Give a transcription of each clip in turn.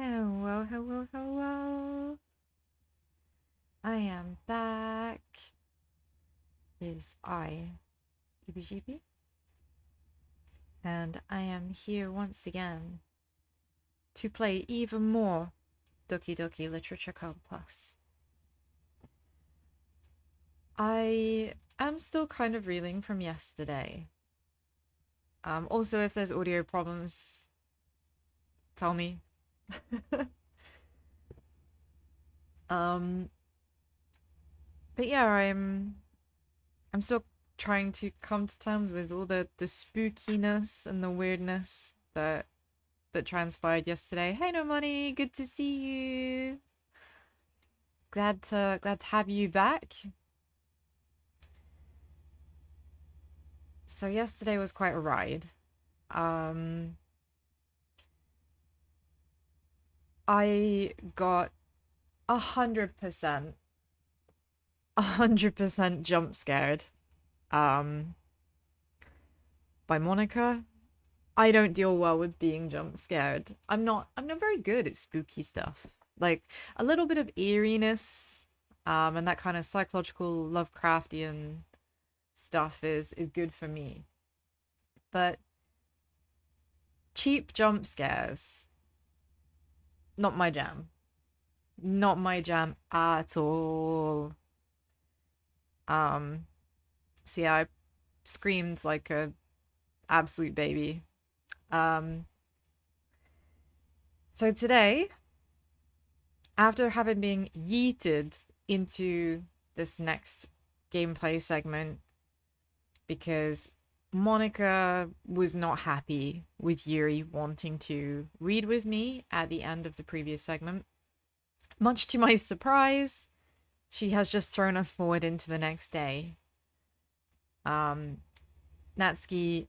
Hello, hello, hello. I am back. Is I, EBGB, and I am here once again to play even more Doki Doki Literature Club Plus. I am still kind of reeling from yesterday. Also, if there's audio problems, tell me. But yeah, I'm still trying to come to terms with all the spookiness and the weirdness that transpired yesterday. Hey, No Money, good to see you. Glad to have you back. So yesterday was quite a ride. I got 100% jump scared by Monica. I don't deal well with being jump scared. I'm not very good at spooky stuff. Like a little bit of eeriness and that kind of psychological Lovecraftian stuff is good for me. But cheap jump scares, not my jam. Not my jam at all. So yeah, I screamed like a absolute baby. So today, after having been yeeted into this next gameplay segment because Monica was not happy with Yuri wanting to read with me at the end of the previous segment. Much to my surprise, she has just thrown us forward into the next day. Natsuki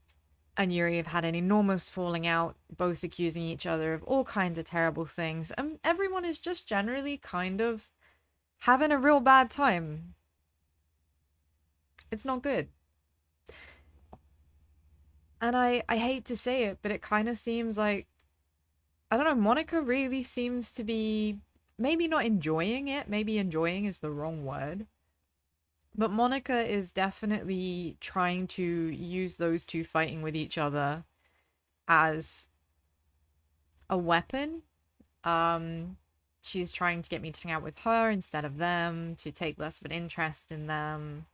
and Yuri have had an enormous falling out, both accusing each other of all kinds of terrible things, and everyone is just generally kind of having a real bad time. It's not good. And I hate to say it, but it kind of seems like, I don't know, Monica really seems to be maybe not enjoying it. Maybe enjoying is the wrong word. But Monica is definitely trying to use those two fighting with each other as a weapon. She's trying to get me to hang out with her instead of them, to take less of an interest in them.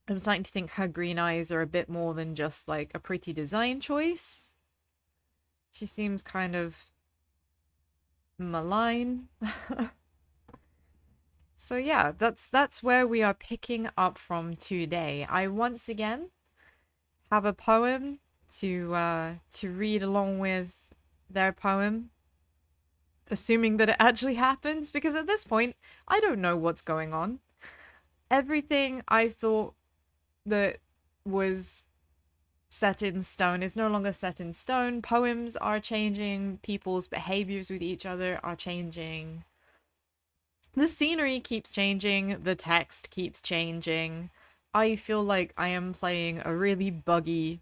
I'm starting to think her green eyes are a bit more than just like a pretty design choice. She seems kind of malign. So yeah, that's where we are picking up from today. I once again have a poem to read along with their poem, assuming that it actually happens, because at this point I don't know what's going on. Everything I thought that was set in stone is no longer set in stone. Poems are changing, people's behaviors with each other are changing. The scenery keeps changing, the text keeps changing. I feel like I am playing a really buggy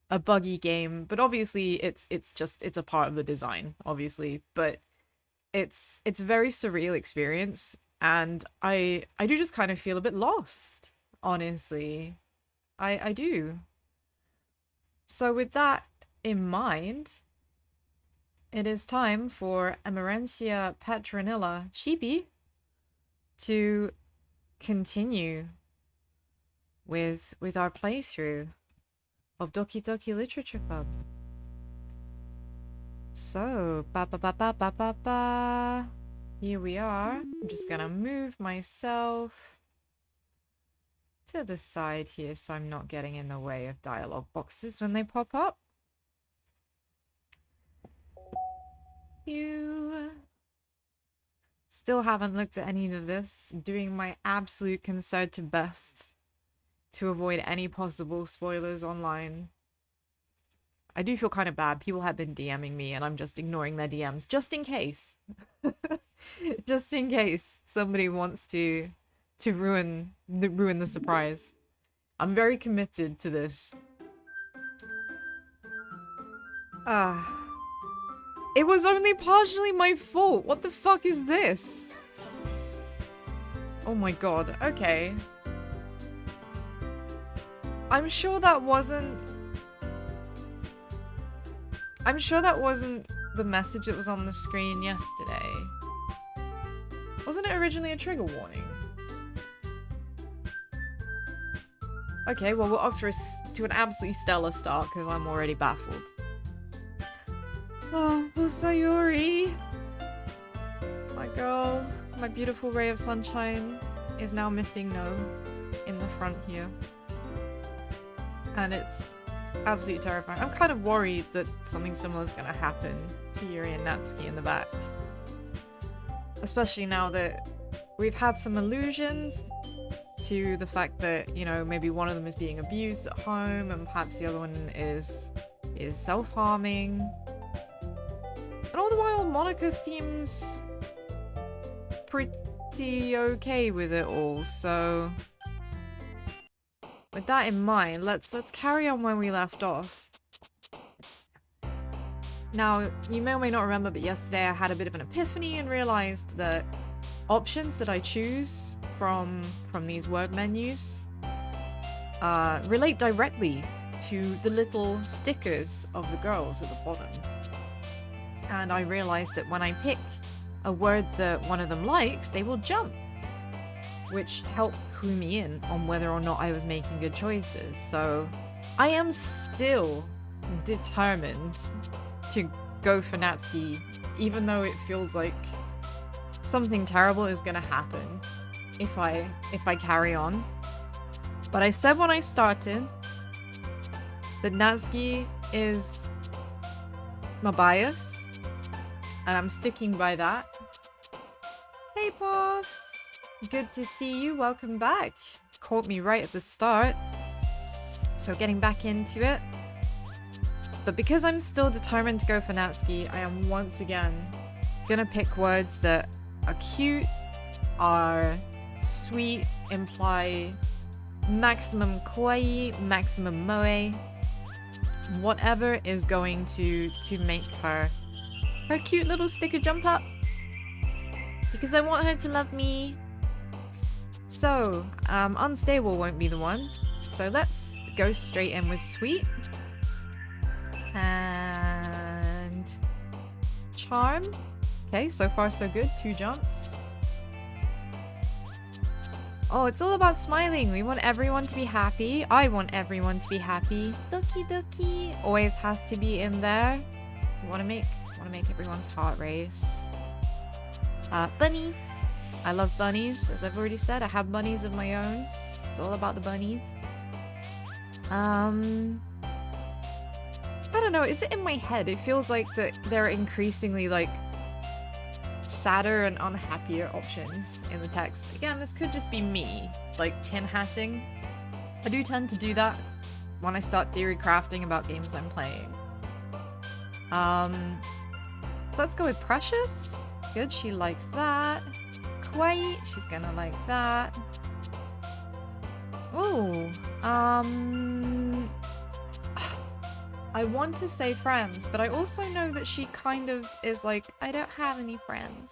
game, but obviously it's a part of the design, obviously, but it's a very surreal experience, and I do just kind of feel a bit lost, honestly. I do. So with that in mind, it is time for Emerentia Petronilla Sheepy to continue with our playthrough of Doki Doki Literature Club. So, here we are. I'm just gonna move myself to the side here so I'm not getting in the way of dialogue boxes when they pop up. You still haven't looked at any of this, doing my absolute concerted best to avoid any possible spoilers online. I do feel kind of bad. People have been DMing me and I'm just ignoring their DMs just in case. Just in case somebody wants to ruin the surprise. I'm very committed to this. It was only partially my fault. What the fuck is this? Oh my god. Okay. I'm sure that wasn't the message that was on the screen yesterday. Wasn't it originally a trigger warning? Okay, well we're off to an absolutely stellar start because I'm already baffled. Oh, Sayuri! My girl, my beautiful ray of sunshine is now missing no in the front here. And it's absolutely terrifying. I'm kind of worried that something similar is going to happen to Yuri and Natsuki in the back. Especially now that we've had some allusions to the fact that, you know, maybe one of them is being abused at home and perhaps the other one is self-harming. And all the while, Monica seems pretty okay with it all, so... With that in mind, let's carry on where we left off. Now, you may or may not remember, but yesterday I had a bit of an epiphany and realized that options that I choose from these word menus relate directly to the little stickers of the girls at the bottom. And I realized that when I pick a word that one of them likes, they will jump, which helped clue me in on whether or not I was making good choices. So I am still determined to go for Natsuki, even though it feels like something terrible is gonna happen if I carry on. But I said when I started that Natsuki is my bias, and I'm sticking by that. Hey, Poth! Good to see you, welcome back. Caught me right at the start. So getting back into it. But because I'm still determined to go for Natsuki, I am once again gonna pick words that are cute, are sweet, imply maximum kawaii, maximum moe. Whatever is going to make her cute little sticker jump up. Because I want her to love me. So, unstable won't be the one. So let's go straight in with sweet. And charm. Okay, so far so good. 2 jumps. Oh, it's all about smiling. We want everyone to be happy. I want everyone to be happy. Doki doki always has to be in there. We want to make everyone's heart race. Bunny. I love bunnies, as I've already said. I have bunnies of my own. It's all about the bunnies. I don't know, is it in my head? It feels like that there are increasingly like sadder and unhappier options in the text. Again, this could just be me, like tin hatting. I do tend to do that when I start theory crafting about games I'm playing. So let's go with Precious. Good, she likes that. Kawaii, she's gonna like that. Ooh, I want to say friends, but I also know that she kind of is like, I don't have any friends.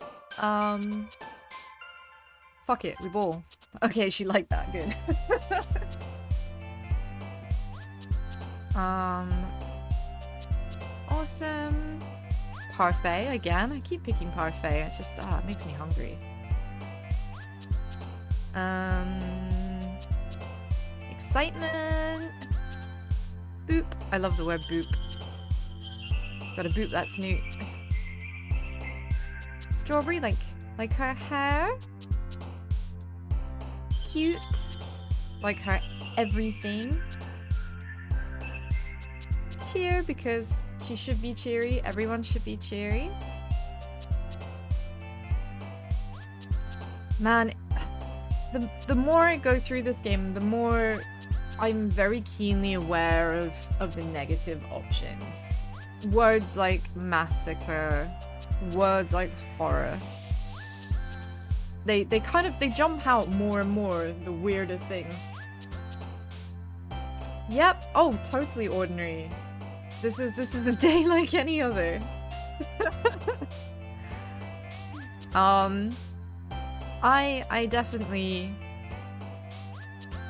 Fuck it, we ball. Okay, she liked that, good. Awesome. Parfait, again. I keep picking parfait. It's just, it makes me hungry. Excitement. Boop. I love the word boop. Gotta boop that snoot. Strawberry, like her hair. Cute. Like her everything. Cheer, because she should be cheery. Everyone should be cheery. Man, the more I go through this game, the more I'm very keenly aware of the negative options. Words like massacre, words like horror. They jump out more and more, the weirder things. Yep, oh, totally ordinary. This is a day like any other.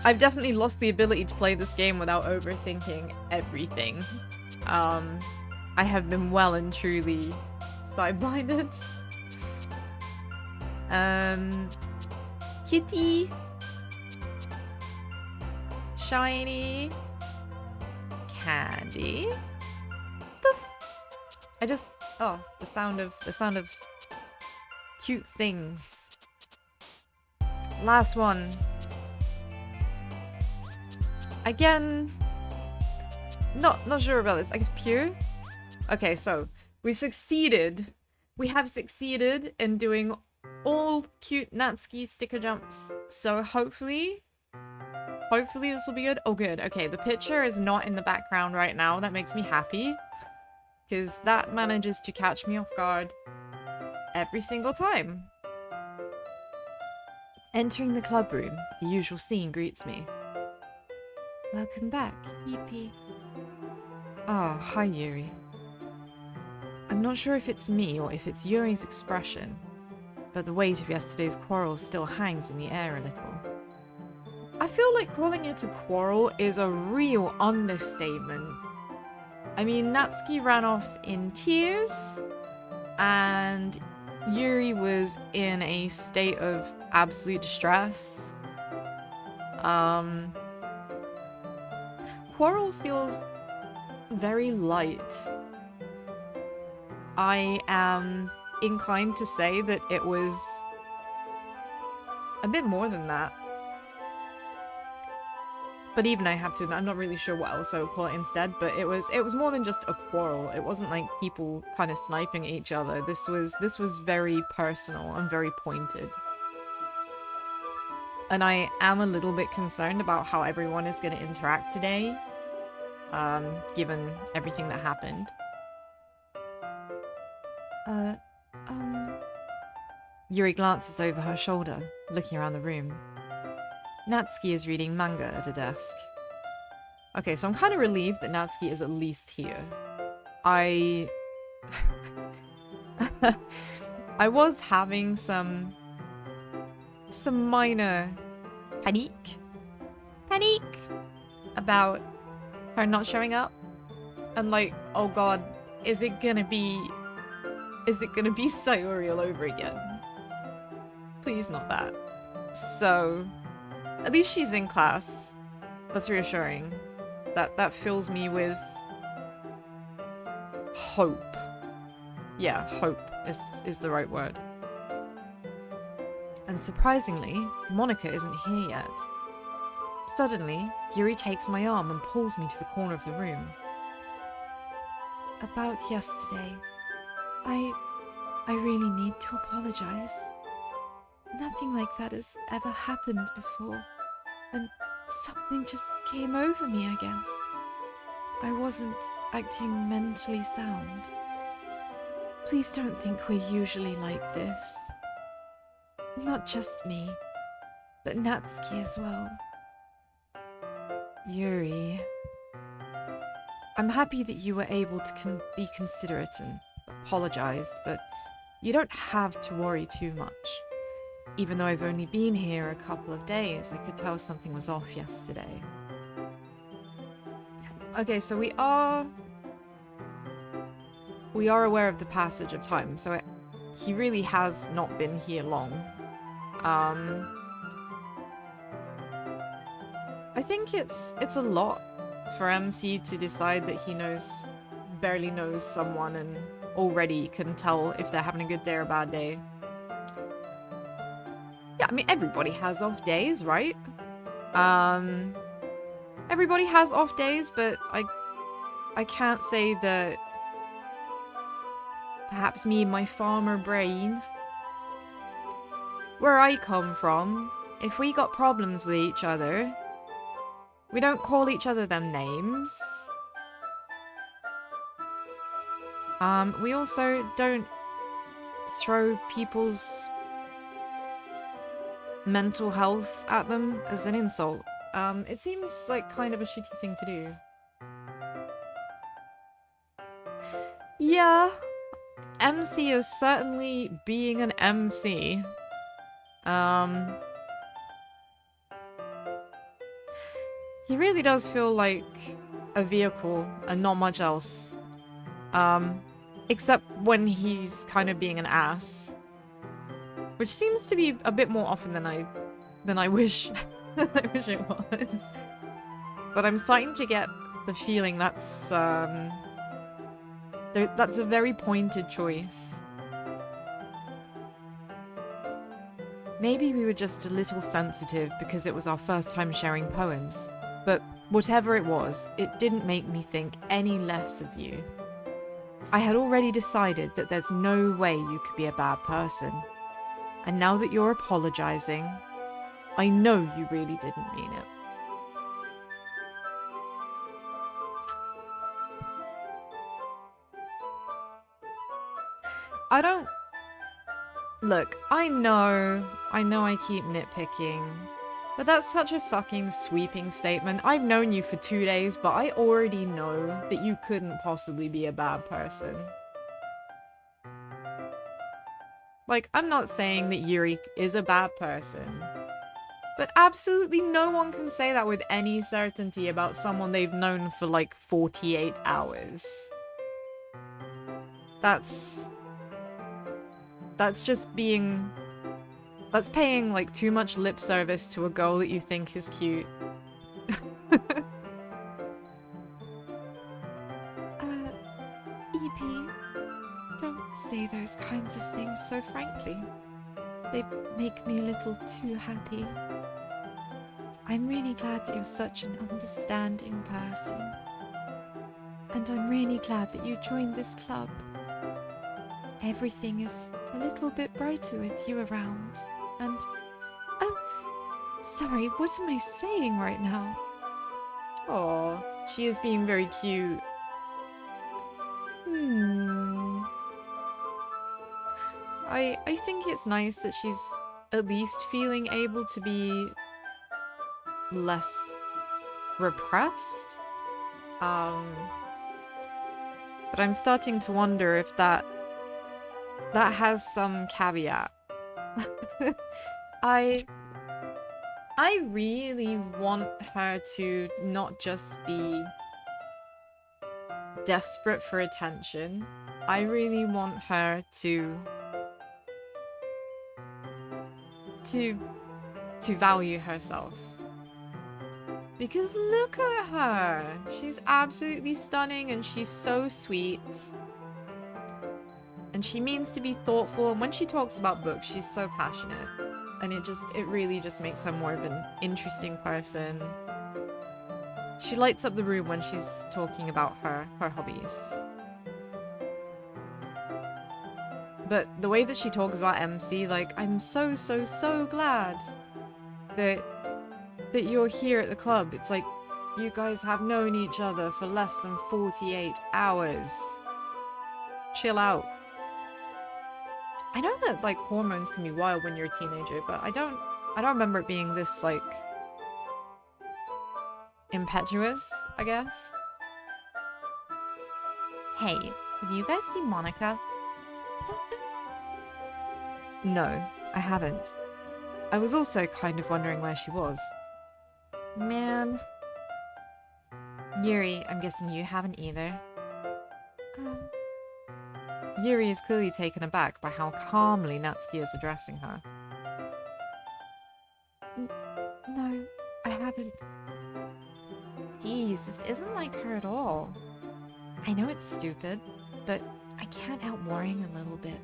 I've definitely lost the ability to play this game without overthinking everything. I have been well and truly side-blinded. Kitty. Shiny. Candy. Poof. Oh, the sound of cute things. Last one. Again, not sure about this. I guess pure? Okay, so we have succeeded in doing all cute Natsuki sticker jumps. So hopefully this will be good. Oh, good. Okay, the picture is not in the background right now. That makes me happy. Because that manages to catch me off guard every single time. Entering the club room, the usual scene greets me. Welcome back, Yippee. Ah, hi Yuri. I'm not sure if it's me or if it's Yuri's expression, but the weight of yesterday's quarrel still hangs in the air a little. I feel like calling it a quarrel is a real understatement. I mean, Natsuki ran off in tears, and Yuri was in a state of absolute distress. Quarrel feels very light. I am inclined to say that it was a bit more than that. But even I have to admit, I'm not really sure what else I would call it instead, but it was more than just a quarrel. It wasn't like people kind of sniping at each other. This was very personal and very pointed. And I am a little bit concerned about how everyone is going to interact today, given everything that happened. Yuri glances over her shoulder, looking around the room. Natsuki is reading manga at a desk. Okay, so I'm kind of relieved that Natsuki is at least here. I was having some minor panic about her not showing up, and like, oh god, is it gonna be Sayori all over again? Please not that. So at least she's in class. That's reassuring. That fills me with hope. Yeah, hope is the right word. And surprisingly, Monica isn't here yet. Suddenly, Yuri takes my arm and pulls me to the corner of the room. About yesterday, I really need to apologize. Nothing like that has ever happened before, and something just came over me, I guess. I wasn't acting mentally sound. Please don't think we're usually like this. Not just me, but Natsuki as well. Yuri, I'm happy that you were able to be considerate and apologized, but you don't have to worry too much. Even though I've only been here a couple of days, I could tell something was off yesterday. Okay, so we are aware of the passage of time, so he really has not been here long. I think it's a lot for MC to decide that he barely knows someone and already can tell if they're having a good day or a bad day. Yeah, I mean, everybody has off days, right? Everybody has off days, but I can't say that perhaps me and my farmer brain, where I come from, if we got problems with each other, we don't call each other them names. We also don't throw people's mental health at them as an insult. It seems like kind of a shitty thing to do. Yeah, MC is certainly being an MC. He really does feel like a vehicle and not much else. Except when he's kind of being an ass. Which seems to be a bit more often than I wish I wish it was. But I'm starting to get the feeling that's a very pointed choice. Maybe we were just a little sensitive because it was our first time sharing poems. But whatever it was, it didn't make me think any less of you. I had already decided that there's no way you could be a bad person. And now that you're apologizing, I know you really didn't mean it. I don't... Look, I know I keep nitpicking, but that's such a fucking sweeping statement. I've known you for 2 days, but I already know that you couldn't possibly be a bad person. Like, I'm not saying that Yuri is a bad person, but absolutely no one can say that with any certainty about someone they've known for like 48 hours. That's just being... That's paying like too much lip service to a girl that you think is cute. EP, don't say those kinds of things so frankly. They make me a little too happy. I'm really glad that you're such an understanding person. And I'm really glad that you joined this club. Everything is a little bit brighter with you around. And... sorry, what am I saying right now? Oh, she is being very cute. I think it's nice that she's at least feeling able to be less repressed. But I'm starting to wonder if that has some caveat. I really want her to not just be desperate for attention. I really want her to value herself. Because look at her! She's absolutely stunning and she's so sweet. And she means to be thoughtful, and when she talks about books, she's so passionate. And it really just makes her more of an interesting person. She lights up the room when she's talking about her hobbies. But the way that she talks about MC, like, I'm so glad that you're here at the club. It's like, you guys have known each other for less than 48 hours. Chill out. I know that, like, hormones can be wild when you're a teenager, but I don't remember it being this, like, impetuous, I guess. Hey, have you guys seen Monica? No, I haven't. I was also kind of wondering where she was. Man. Yuri, I'm guessing you haven't either. Yuri is clearly taken aback by how calmly Natsuki is addressing her. No, I haven't. Jeez, this isn't like her at all. I know it's stupid, but I can't help worrying a little bit.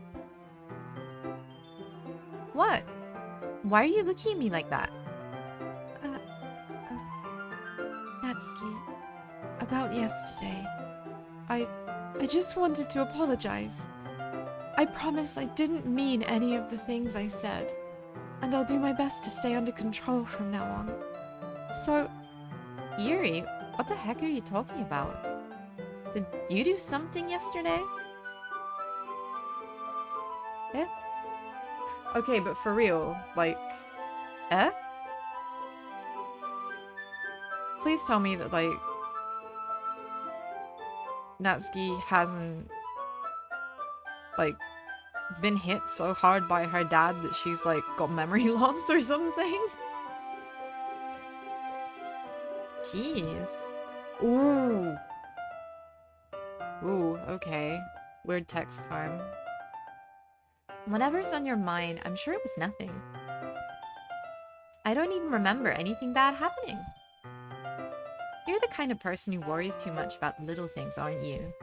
What? Why are you looking at me like that? Natsuki, about yesterday. I just wanted to apologize. I promise I didn't mean any of the things I said, and I'll do my best to stay under control from now on. So, Yuri, what the heck are you talking about? Did you do something yesterday? Eh? Okay, but for real, like, eh? Please tell me that, like, Natsuki hasn't, like, been hit so hard by her dad that she's, like, got memory loss or something? Jeez. Ooh. Ooh, okay. Weird text time. Whatever's on your mind, I'm sure it was nothing. I don't even remember anything bad happening. You're the kind of person who worries too much about little things, aren't you?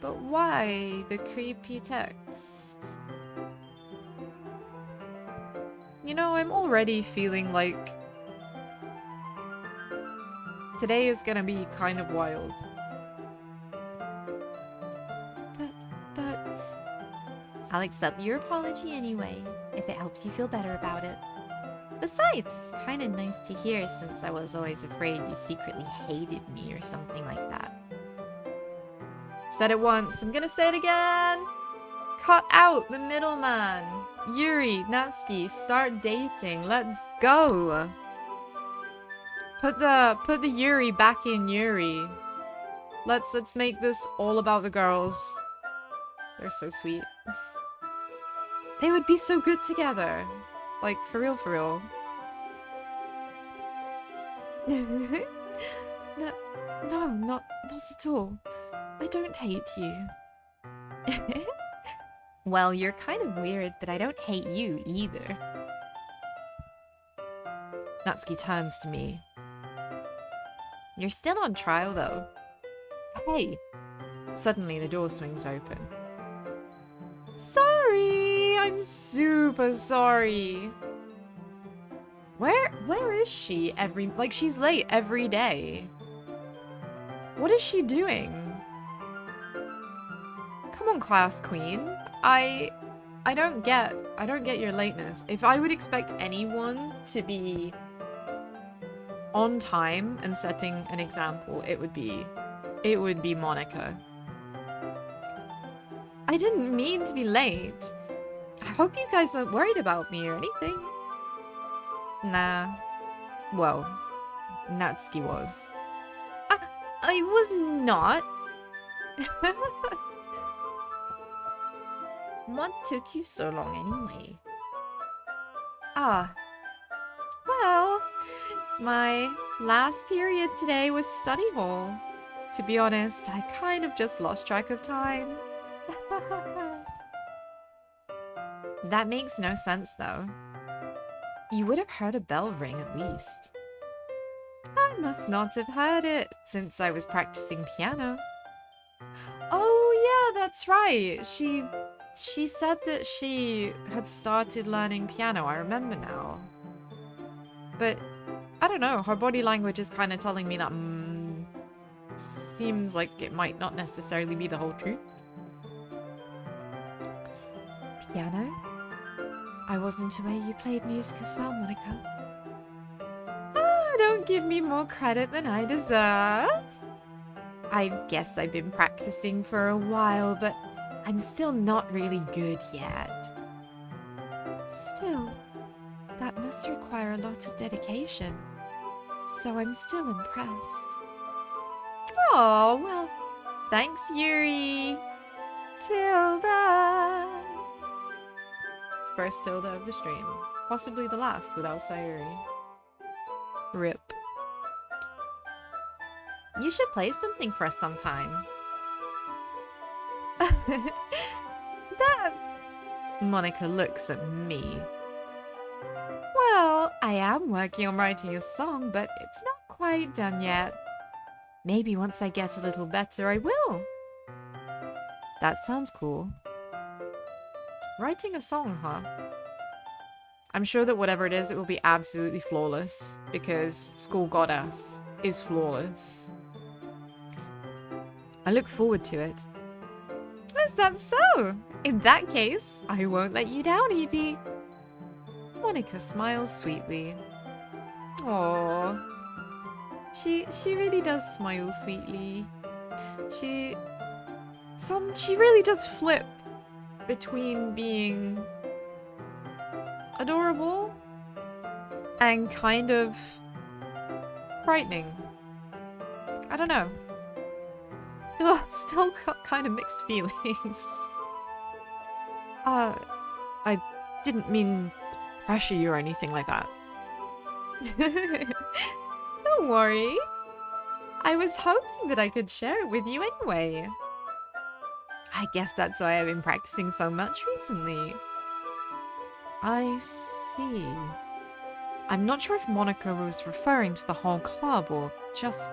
But why the creepy text? You know, I'm already feeling like today is gonna be kind of wild. But... I'll accept your apology anyway, if it helps you feel better about it. Besides, it's kind of nice to hear since I was always afraid you secretly hated me or something like that. Said it once, I'm gonna say it again! Cut out the middleman! Yuri, Natsuki, start dating, let's go! Put the Yuri back in Yuri. Let's make this all about the girls. They're so sweet. They would be so good together. Like, for real, for real. No, not at all. I don't hate you. Well, you're kind of weird, but I don't hate you either. Natsuki turns to me. You're still on trial, though. Hey! Suddenly, the door swings open. Sorry! I'm super sorry! Where is she like, she's late every day. What is she doing? Come on, class queen. I don't get your lateness. If I would expect anyone to be on time and setting an example, it would be Monica. I didn't mean to be late. I hope you guys aren't worried about me or anything. Nah. Well, Natsuki was. I was not. What took you so long anyway? Well, my last period today was study hall. To be honest, I kind of just lost track of time. That makes no sense though. You would have heard a bell ring at least. I must not have heard it since I was practicing piano. Oh yeah, that's right. She said that she had started learning piano, I remember now. But, I don't know, her body language is kind of telling me that, seems like it might not necessarily be the whole truth. Piano? I wasn't aware you played music as well, Monica. Don't give me more credit than I deserve. I guess I've been practicing for a while, but I'm still not really good yet. Still, that must require a lot of dedication, so I'm still impressed. Oh, well, thanks, Yuri. Tilda. First Tilda of the stream. Possibly the last without Sayuri. RIP. You should play something for us sometime. That's... Monica looks at me. Well, I am working on writing a song, but it's not quite done yet. Maybe once I get a little better, I will. That sounds cool. Writing a song, huh? I'm sure that whatever it is, it will be absolutely flawless, because School Goddess is flawless. I look forward to it. Is that so? In that case, I won't let you down, Evie. Monica smiles sweetly. Aww. She really does smile sweetly. She really does flip between being adorable and kind of frightening. I don't know. Still got kind of mixed feelings. I didn't mean to pressure you or anything like that. Don't worry. I was hoping that I could share it with you anyway. I guess that's why I've been practicing so much recently. I see. I'm not sure if Monica was referring to the whole club or just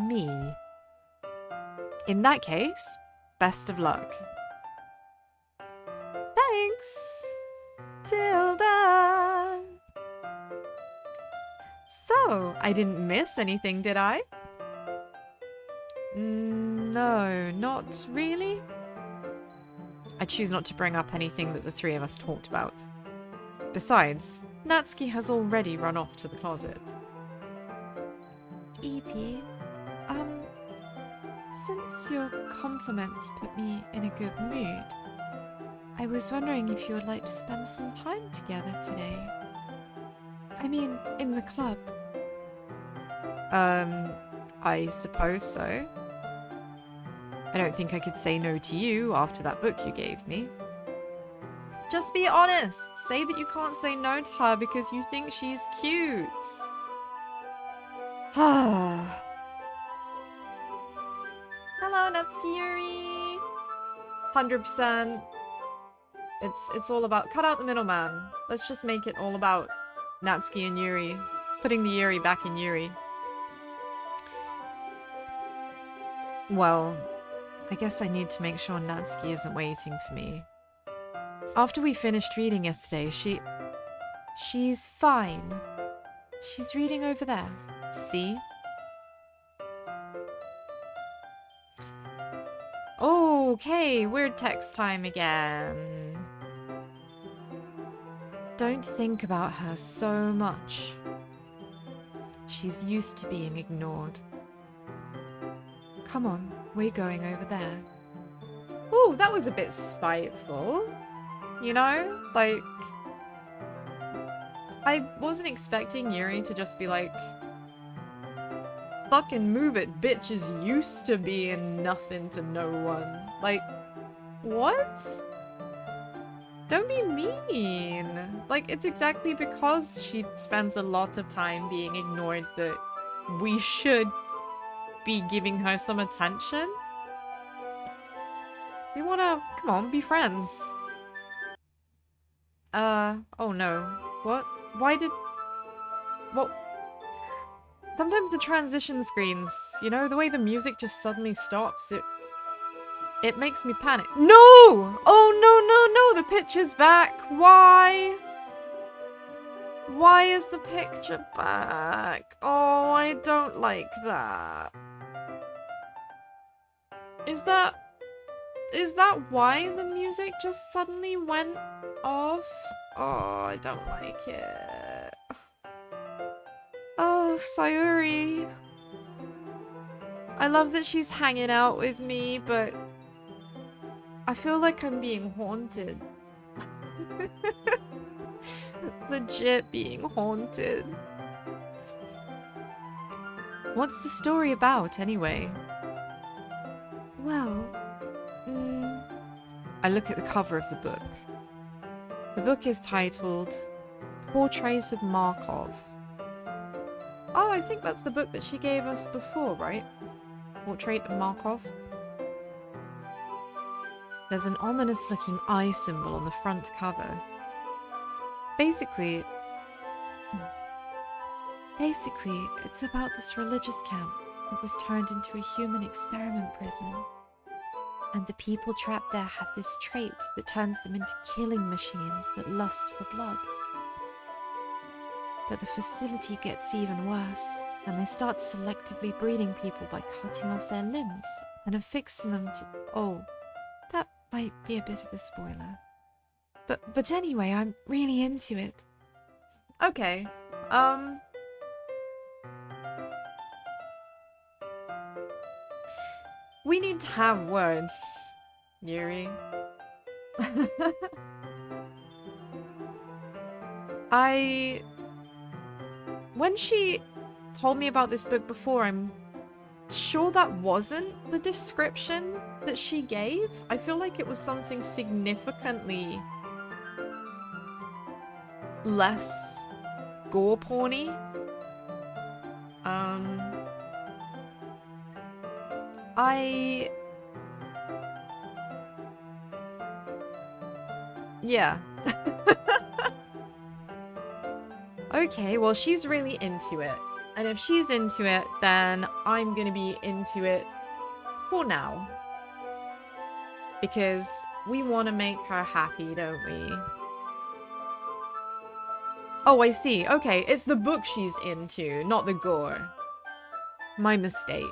me. In that case, best of luck. Thanks, Tilda. So, I didn't miss anything, did I? No, not really. I choose not to bring up anything that the three of us talked about. Besides, Natsuki has already run off to the closet. EP, since your compliments put me in a good mood, I was wondering if you would like to spend some time together today. I mean, in the club. I suppose so. I don't think I could say no to you after that book you gave me. Just be honest. Say that you can't say no to her because you think she's cute. Hello, Natsuki Yuri. 100%. It's all about... Cut out the middleman. Let's just make it all about Natsuki and Yuri. Putting the Yuri back in Yuri. Well, I guess I need to make sure Natsuki isn't waiting for me. After we finished reading yesterday, she's fine. She's reading over there. See? Okay, weird text time again. Don't think about her so much. She's used to being ignored. Come on, we're going over there. Ooh, that was a bit spiteful. You know? Like... I wasn't expecting Yuri to just be like... Fucking move it, bitch is used to being nothing to no one. Like, what? Don't be mean. Like, it's exactly because she spends a lot of time being ignored that we should be giving her some attention. We wanna, come on, be friends. Oh no. What? Why did... What? Sometimes the transition screens, you know, the way the music just suddenly stops, it makes me panic. No! Oh, no, the picture's back. Why? Why is the picture back? Oh, I don't like that. Is that why the music just suddenly went off? Oh, I don't like it. Oh, Sayuri. I love that she's hanging out with me, but I feel like I'm being haunted. Legit being haunted. What's the story about, anyway? Well, I look at the cover of the book. The book is titled Portrait of Markov. Oh, I think that's the book that she gave us before, right? Portrait of Markov. There's an ominous-looking eye symbol on the front cover. Basically, it's about this religious camp that was turned into a human experiment prison. And the people trapped there have this trait that turns them into killing machines that lust for blood. But the facility gets even worse, and they start selectively breeding people by cutting off their limbs and affixing them to... Oh, that might be a bit of a spoiler. But anyway, I'm really into it. Okay, we need to have words, Yuri. When she told me about this book before, I'm sure that wasn't the description that she gave. I feel like it was something significantly less gore porny. Yeah. Okay, well, she's really into it. And if she's into it, then I'm gonna be into it for now. Because we want to make her happy, don't we? Oh, I see. Okay, it's the book she's into, not the gore. My mistake.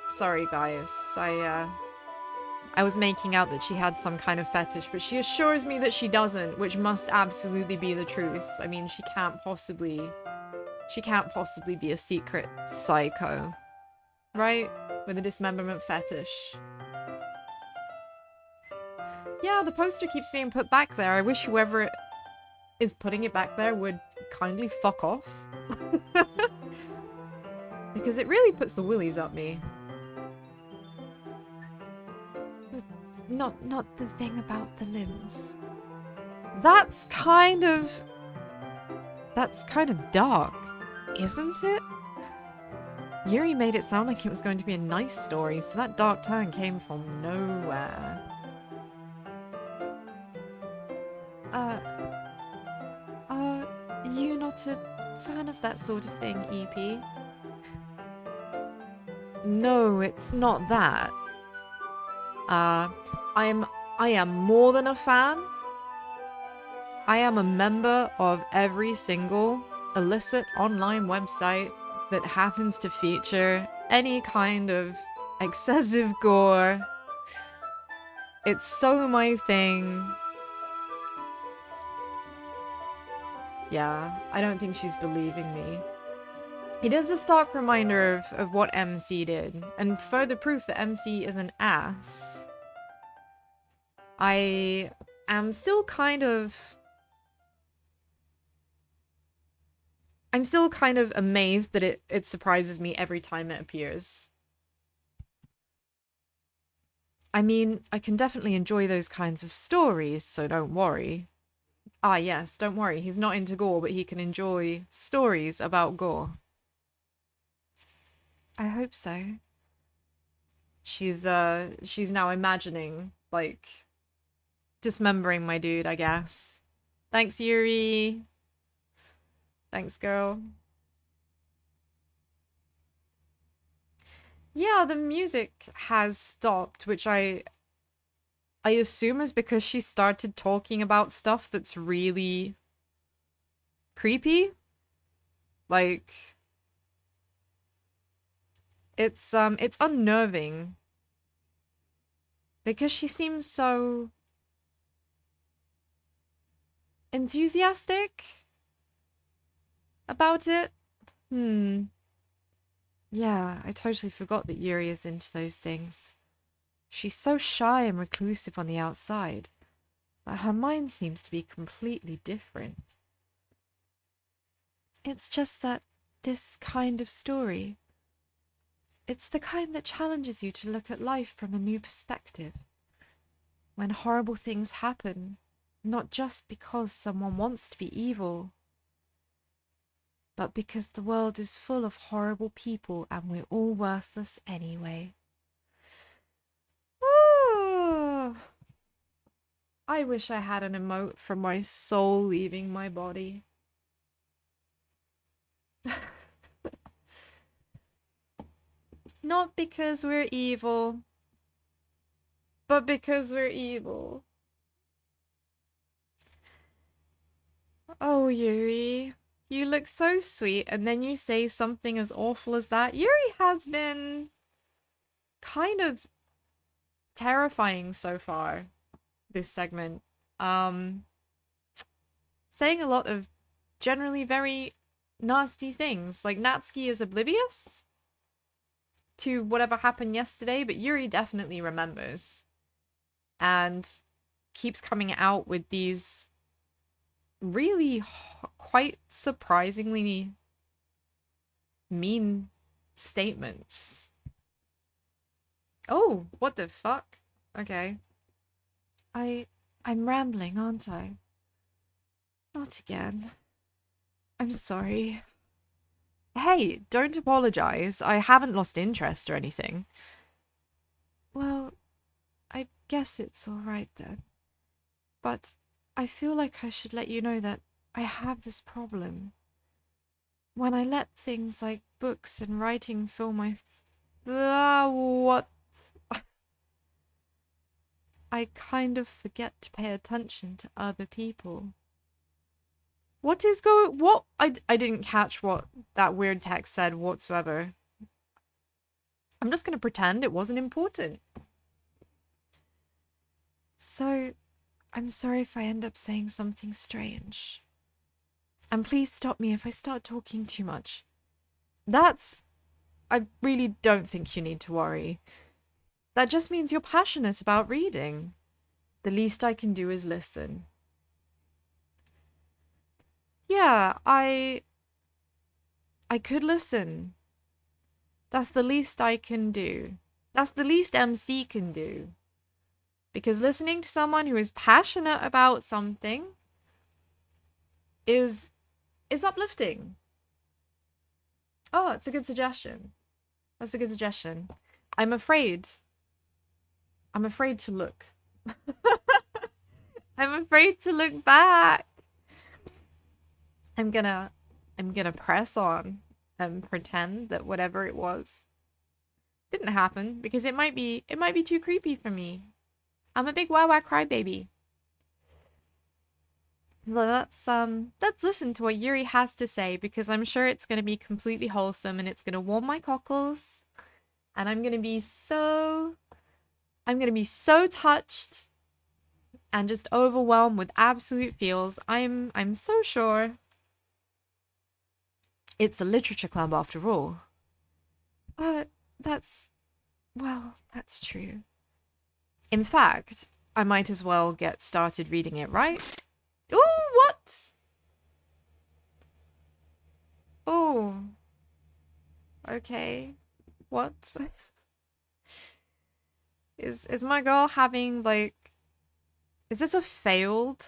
Sorry, guys. I was making out that she had some kind of fetish, but she assures me that she doesn't, which must absolutely be the truth. I mean, she can't possibly be a secret psycho, right? With a dismemberment fetish. Yeah, the poster keeps being put back there. I wish whoever is putting it back there would kindly fuck off. Because it really puts the willies up me. Not the thing about the limbs. That's kind of dark, isn't it? Yuri made it sound like it was going to be a nice story, so that dark turn came from nowhere. Are you not a fan of that sort of thing, EP? No, it's not that. I am more than a fan. I am a member of every single illicit online website that happens to feature any kind of excessive gore. It's so my thing. Yeah, I don't think she's believing me. It is a stark reminder of what MC did, and further proof that MC is an ass. I am still kind of... I'm still kind of amazed that it surprises me every time it appears. I mean, I can definitely enjoy those kinds of stories, so don't worry. Ah yes, don't worry, he's not into gore, but he can enjoy stories about gore. I hope so. She's now imagining, like, dismembering my dude, I guess. Thanks, Yuri. Thanks, girl. Yeah, the music has stopped, which I assume is because she started talking about stuff that's really creepy. Like, it's unnerving. Because she seems so enthusiastic about it. Yeah, I totally forgot that Yuri is into those things. She's so shy and reclusive on the outside, but her mind seems to be completely different. It's just that this kind of story, it's the kind that challenges you to look at life from a new perspective. When horrible things happen, not just because someone wants to be evil, but because the world is full of horrible people and we're all worthless anyway. Oh, I wish I had an emote from my soul leaving my body. Not because we're evil, but because we're evil. Oh, Yuri. You look so sweet, and then you say something as awful as that. Yuri has been kind of terrifying so far, this segment. Saying a lot of generally very nasty things. Like, Natsuki is oblivious to whatever happened yesterday, but Yuri definitely remembers. And keeps coming out with these really quite surprisingly mean statements. Oh, what the fuck? Okay. I'm rambling, aren't I? Not again. I'm sorry. Hey, don't apologize. I haven't lost interest or anything. Well, I guess it's alright then. But I feel like I should let you know that I have this problem. When I let things like books and writing fill my what? I kind of forget to pay attention to other people. What is going? What? I didn't catch what that weird text said whatsoever. I'm just gonna pretend it wasn't important. So, I'm sorry if I end up saying something strange. And please stop me if I start talking too much. I really don't think you need to worry. That just means you're passionate about reading. The least I can do is listen. Yeah, I could listen. That's the least I can do. That's the least MC can do. Because listening to someone who is passionate about something is uplifting. Oh, it's a good suggestion. That's a good suggestion. I'm afraid to look. I'm afraid to look back. I'm gonna press on and pretend that whatever it was didn't happen because it might be too creepy for me. I'm a big wow crybaby. So let's listen to what Yuri has to say because I'm sure it's gonna be completely wholesome and it's gonna warm my cockles, and I'm gonna be so touched and just overwhelmed with absolute feels. I'm so sure. It's a literature club after all. That's true. In fact, I might as well get started reading it, right? Ooh, what? Oh. Okay. What? Is my girl having like, is this a failed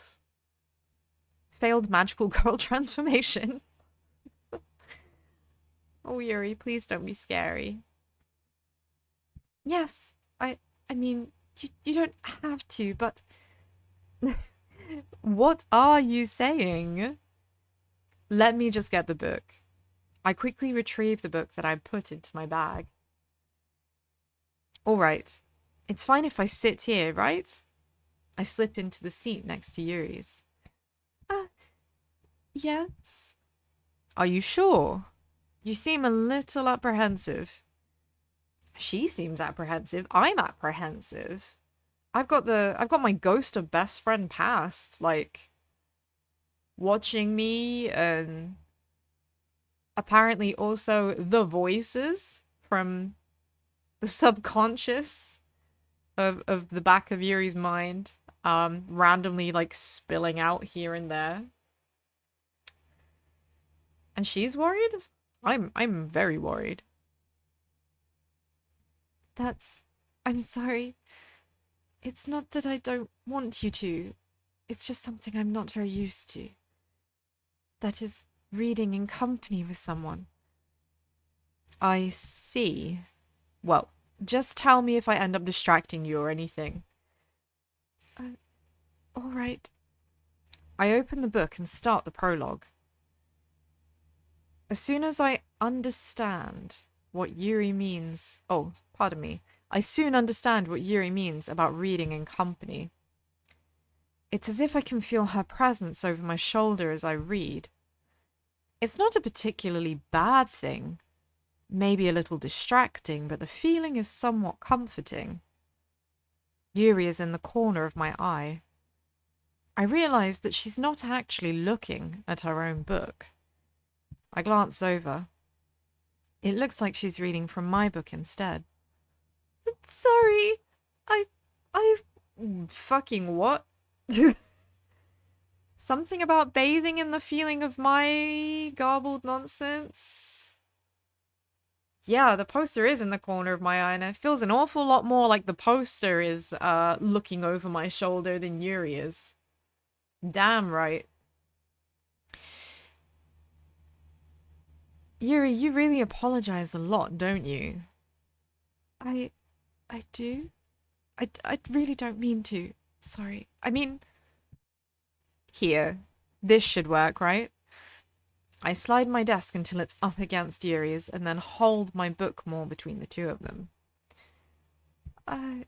magical girl transformation? Oh, Yuri, please don't be scary. Yes, I mean, you don't have to, but what are you saying? Let me just get the book. I quickly retrieve the book that I put into my bag. All right. It's fine if I sit here, right? I slip into the seat next to Yuri's. Yes. Are you sure? You seem a little apprehensive. She seems apprehensive. I'm apprehensive. I've got my ghost of best friend past, like, watching me, and apparently also the voices from the subconscious of the back of Yuri's mind, randomly like spilling out here and there. And she's worried? I'm very worried. I'm sorry. It's not that I don't want you to. It's just something I'm not very used to. That is reading in company with someone. I see. Well, just tell me if I end up distracting you or anything. All right. I open the book and start the prologue. As soon as I understand what Yuri means... Oh, pardon me. I soon understand what Yuri means about reading in company. It's as if I can feel her presence over my shoulder as I read. It's not a particularly bad thing. Maybe a little distracting, but the feeling is somewhat comforting. Yuri is in the corner of my eye. I realize that she's not actually looking at her own book. I glance over. It looks like she's reading from my book instead. Sorry. I fucking what? Something about bathing in the feeling of my garbled nonsense. Yeah, the poster is in the corner of my eye, and it feels an awful lot more like the poster is looking over my shoulder than Yuri is. Damn right. Yuri, you really apologize a lot, don't you? I I do? I really don't mean to. Sorry. I mean, here. This should work, right? I slide my desk until it's up against Yuri's and then hold my book more between the two of them. I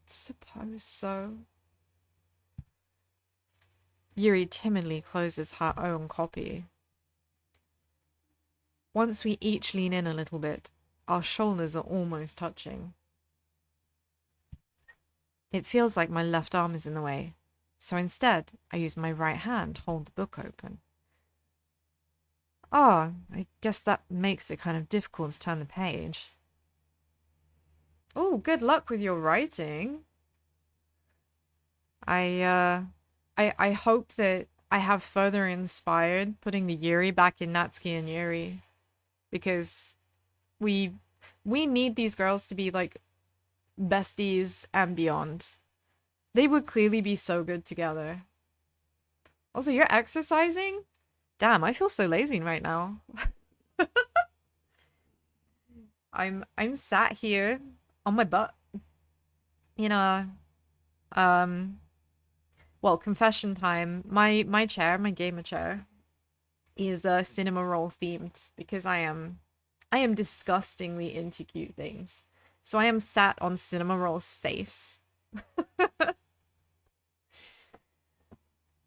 suppose so. Yuri timidly closes her own copy. Once we each lean in a little bit, our shoulders are almost touching. It feels like my left arm is in the way, so instead I use my right hand to hold the book open. Ah, I guess that makes it kind of difficult to turn the page. Oh, good luck with your writing. I hope that I have further inspired putting the Yuri back in Natsuki and Yuri, because we need these girls to be like besties and beyond. They would clearly be so good together. Also, you're exercising? Damn, I feel so lazy right now. I'm sat here on my butt in a well, confession time. My chair, my gamer chair, is cinema roll themed because I am disgustingly into cute things. So I am sat on Cinema Roll's face.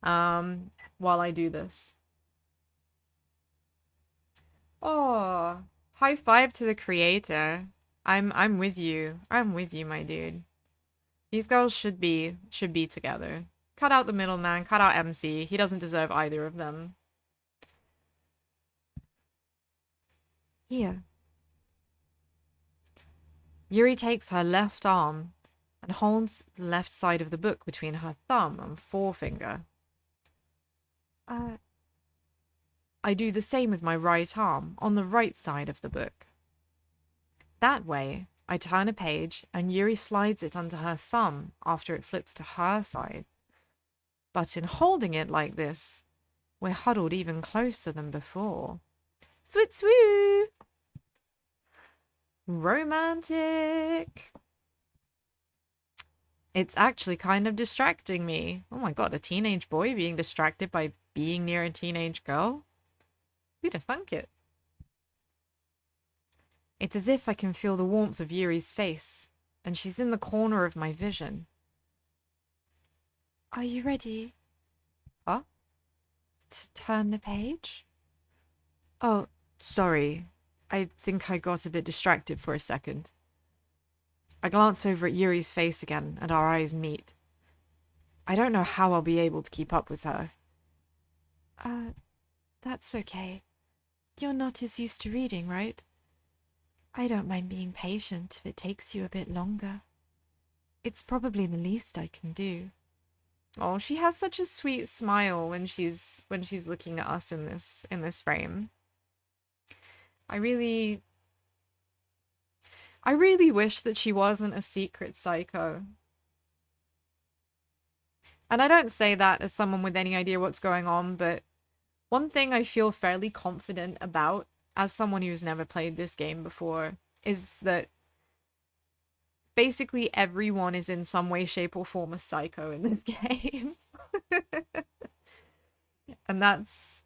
While I do this. Oh, high five to the creator. I'm with you. I'm with you, my dude. These girls should be together. Cut out the middleman, cut out MC. He doesn't deserve either of them. Here. Yuri takes her left arm and holds the left side of the book between her thumb and forefinger. I do the same with my right arm on the right side of the book. That way, I turn a page and Yuri slides it under her thumb after it flips to her side. But in holding it like this, we're huddled even closer than before. Swit swoo! Romantic! It's actually kind of distracting me. Oh my god, a teenage boy being distracted by being near a teenage girl? Who'd have thunk it? It's as if I can feel the warmth of Yuri's face, and she's in the corner of my vision. Are you ready? Huh? To turn the page? Oh, sorry. I think I got a bit distracted for a second. I glance over at Yuri's face again, and our eyes meet. I don't know how I'll be able to keep up with her. That's okay. You're not as used to reading, right? I don't mind being patient if it takes you a bit longer. It's probably the least I can do. Oh, she has such a sweet smile when she's looking at us in this frame. I really wish that she wasn't a secret psycho. And I don't say that as someone with any idea what's going on, but one thing I feel fairly confident about, as someone who's never played this game before, is that basically everyone is in some way, shape, or form a psycho in this game. And that's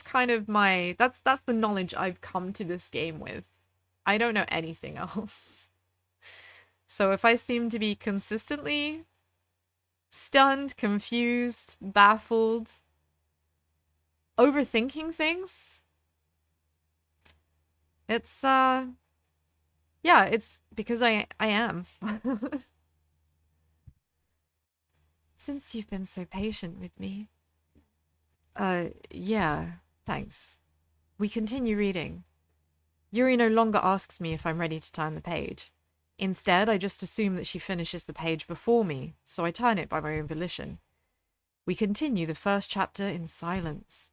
kind of my... That's the knowledge I've come to this game with. I don't know anything else. So if I seem to be consistently stunned, confused, baffled, overthinking things, it's yeah, it's because I am. Since you've been so patient with me. Yeah, thanks. We continue reading. Yuri no longer asks me if I'm ready to turn the page. Instead, I just assume that she finishes the page before me, so I turn it by my own volition. We continue the first chapter in silence.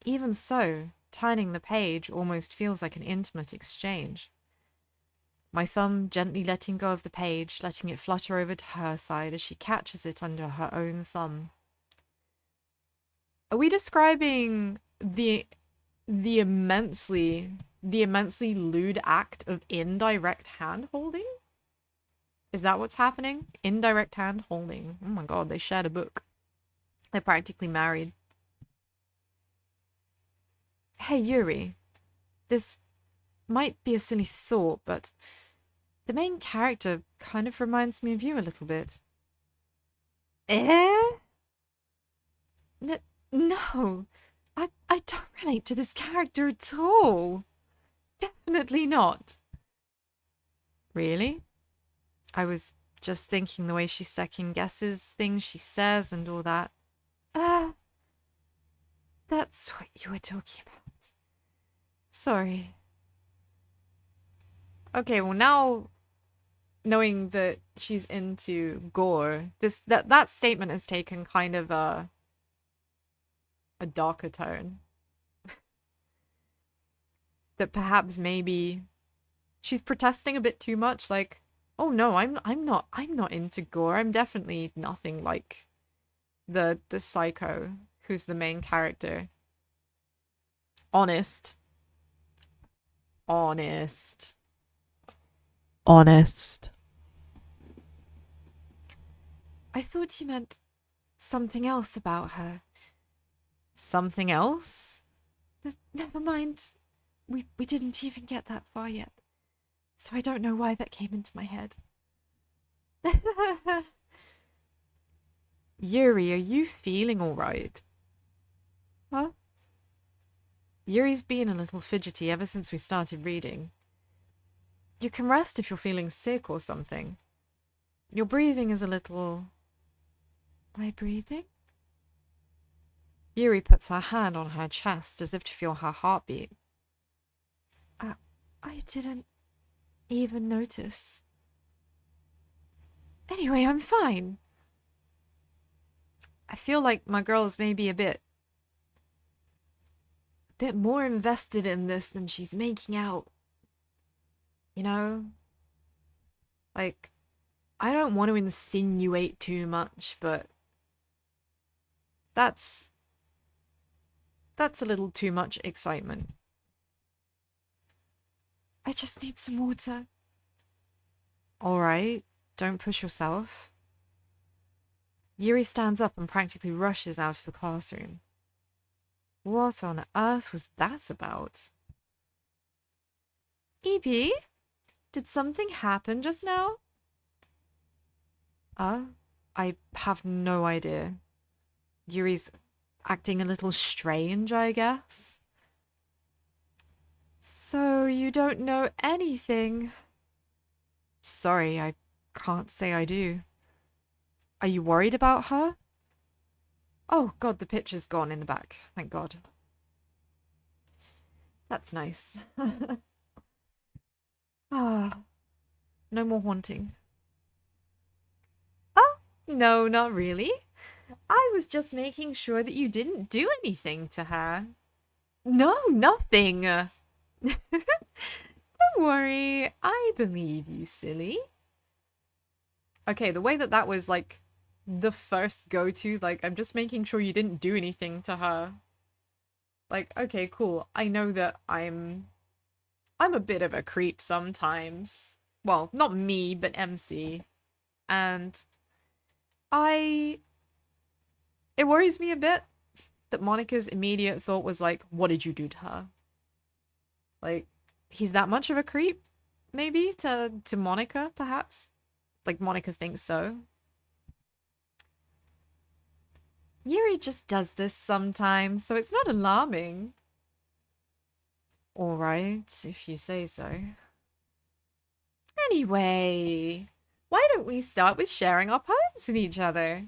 Even so, Turning the page almost feels like an intimate exchange. My thumb gently letting go of the page, letting it flutter over to her side as she catches it under her own thumb. Are we describing the immensely lewd act of indirect hand holding? Is that what's happening? Indirect hand holding. Oh my god, they shared a book. They're practically married. Hey Yuri, this might be a silly thought, but the main character kind of reminds me of you a little bit. Eh? No, I don't relate to this character at all. Definitely not. Really? I was just thinking the way she second guesses things she says and all that. That's what you were talking about. Sorry. Okay, well now, knowing that she's into gore, that statement has taken kind of a darker tone. That perhaps maybe she's protesting a bit too much, like, oh no, I'm not into gore. I'm definitely nothing like the psycho who's the main character. Honest. I thought you meant something else about her. Something else? Never mind. We didn't even get that far yet. So I don't know why that came into my head. Yuri, are you feeling alright? Huh? Yuri's been a little fidgety ever since we started reading. You can rest if you're feeling sick or something. Your breathing is a little... My breathing? Yuri puts her hand on her chest as if to feel her heartbeat. I didn't even notice. Anyway, I'm fine. I feel like my girl's maybe a bit more invested in this than she's making out. You know? Like, I don't want to insinuate too much, but that's a little too much excitement. I just need some water. Alright, don't push yourself. Yuri stands up and practically rushes out of the classroom. What on earth was that about? EP? Did something happen just now? I have no idea. Yuri's acting a little strange, I guess. So you don't know anything? Sorry, I can't say I do. Are you worried about her? Oh god, the picture's gone in the back. Thank god. That's nice. Ah, no more haunting. Oh, no, not really. I was just making sure that you didn't do anything to her. No, nothing. Don't worry, I believe you, silly. Okay, the way that was like the first go-to, like, I'm just making sure you didn't do anything to her. Like, okay, cool. I know that I'm a bit of a creep sometimes. Well, not me, but MC. And it worries me a bit that Monica's immediate thought was like, what did you do to her? Like, he's that much of a creep? Maybe? To Monica, perhaps? Like, Monica thinks so. Yuri just does this sometimes, so it's not alarming. Alright, if you say so. Anyway, why don't we start with sharing our poems with each other?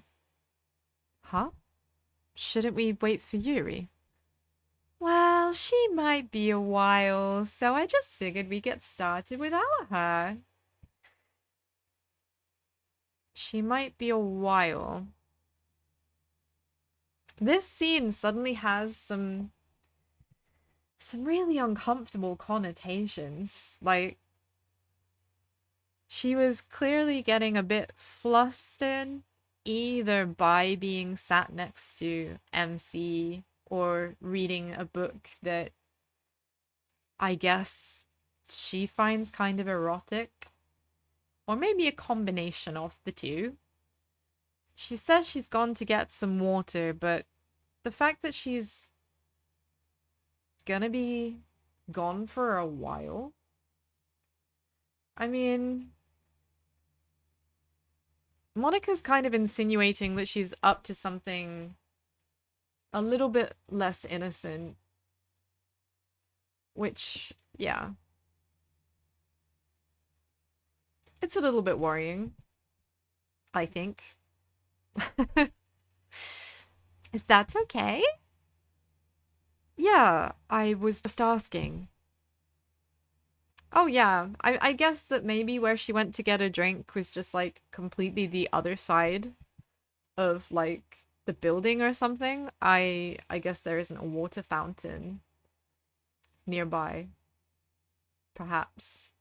Huh? Shouldn't we wait for Yuri? Well, she might be a while, so I just figured we'd get started without her. She might be a while. This scene suddenly has some some really uncomfortable connotations. Like, she was clearly getting a bit flustered, either by being sat next to MC or reading a book that I guess she finds kind of erotic, or maybe a combination of the two. She says she's gone to get some water, but the fact that she's gonna be gone for a while, I mean, Monica's kind of insinuating that she's up to something a little bit less innocent, which, yeah, it's a little bit worrying, I think. Is that okay? Yeah, I was just asking. Oh yeah, I guess that maybe where she went to get a drink was just like completely the other side of like the building or something. I guess there isn't a water fountain nearby. Perhaps.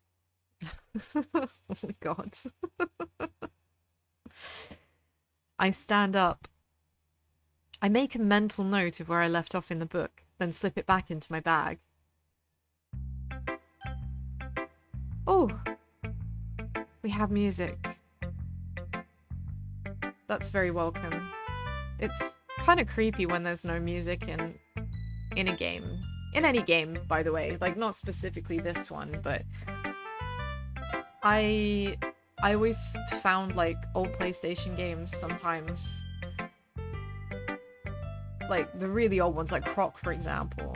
Oh my god. I stand up. I make a mental note of where I left off in the book, then slip it back into my bag. Oh, we have music. That's very welcome. It's kind of creepy when there's no music in a game. In any game, by the way. Like, not specifically this one, but I always found, like, old PlayStation games sometimes. Like, the really old ones, like Croc, for example.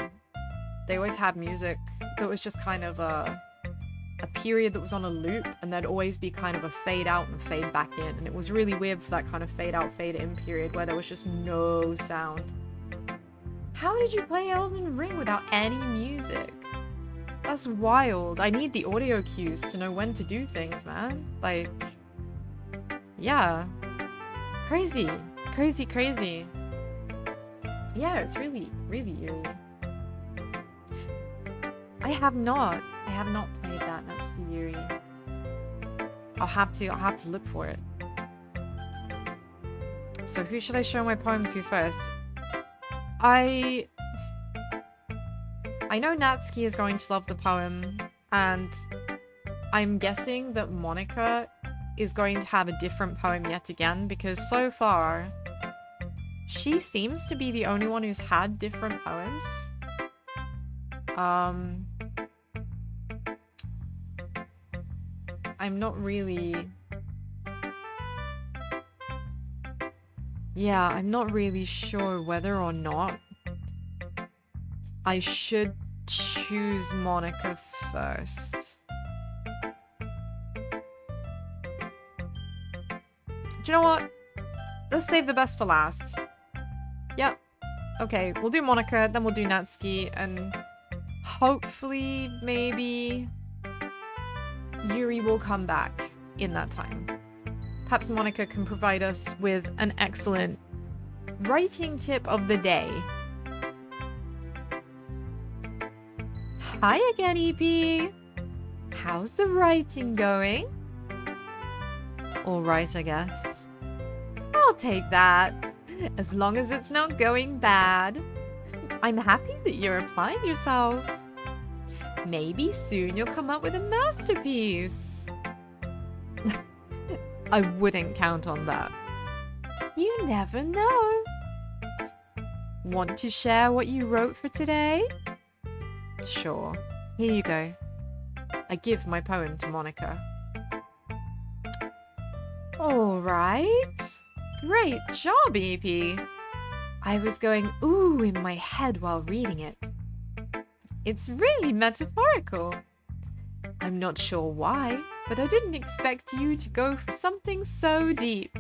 They always had music that was just kind of a period that was on a loop, and there'd always be kind of a fade out and fade back in, and it was really weird for that kind of fade out, fade in period where there was just no sound. How did you play Elden Ring without any music? That's wild. I need the audio cues to know when to do things, man. Like, yeah. Crazy. Crazy, crazy. Yeah, it's really, really eerie. I have not played that. That's eerie. I'll have to look for it. So who should I show my poem to first? I know Natsuki is going to love the poem, and I'm guessing that Monica is going to have a different poem yet again, because so far she seems to be the only one who's had different poems. I'm not really... Yeah, I'm not really sure whether or not I should choose Monica first. Do you know what? Let's save the best for last. Yep. Okay, we'll do Monica, then we'll do Natsuki, and hopefully, maybe Yuri will come back in that time. Perhaps Monica can provide us with an excellent writing tip of the day. Hi again, EP. How's the writing going? Alright, I guess. I'll take that. As long as it's not going bad. I'm happy that you're applying yourself. Maybe soon you'll come up with a masterpiece. I wouldn't count on that. You never know. Want to share what you wrote for today? Sure. Here you go. I give my poem to Monica. Alright. Great job, EP. I was going ooh in my head while reading it. It's really metaphorical. I'm not sure why, but I didn't expect you to go for something so deep.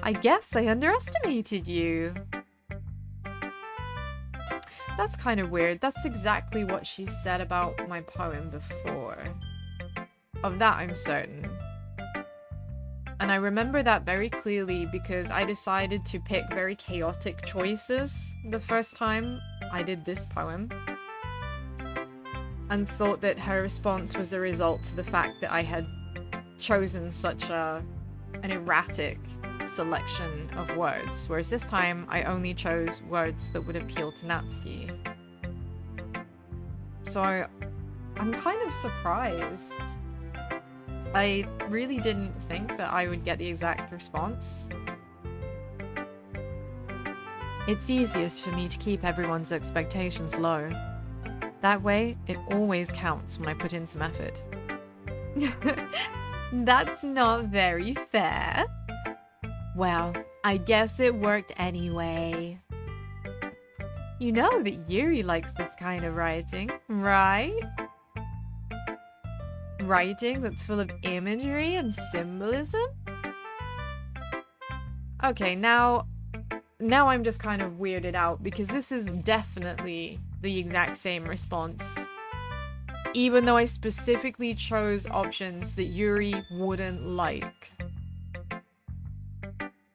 I guess I underestimated you. That's kind of weird. That's exactly what she said about my poem before. Of that, I'm certain. And I remember that very clearly because I decided to pick very chaotic choices the first time I did this poem and thought that her response was a result to the fact that I had chosen such an erratic selection of words, whereas this time I only chose words that would appeal to Natsuki. So I'm kind of surprised. I really didn't think that I would get the exact response. It's easiest for me to keep everyone's expectations low. That way, it always counts when I put in some effort. That's not very fair. Well, I guess it worked anyway. You know that Yuri likes this kind of writing, right? Writing that's full of imagery and symbolism? Okay, now I'm just kind of weirded out because this is definitely the exact same response. Even though I specifically chose options that Yuri wouldn't like.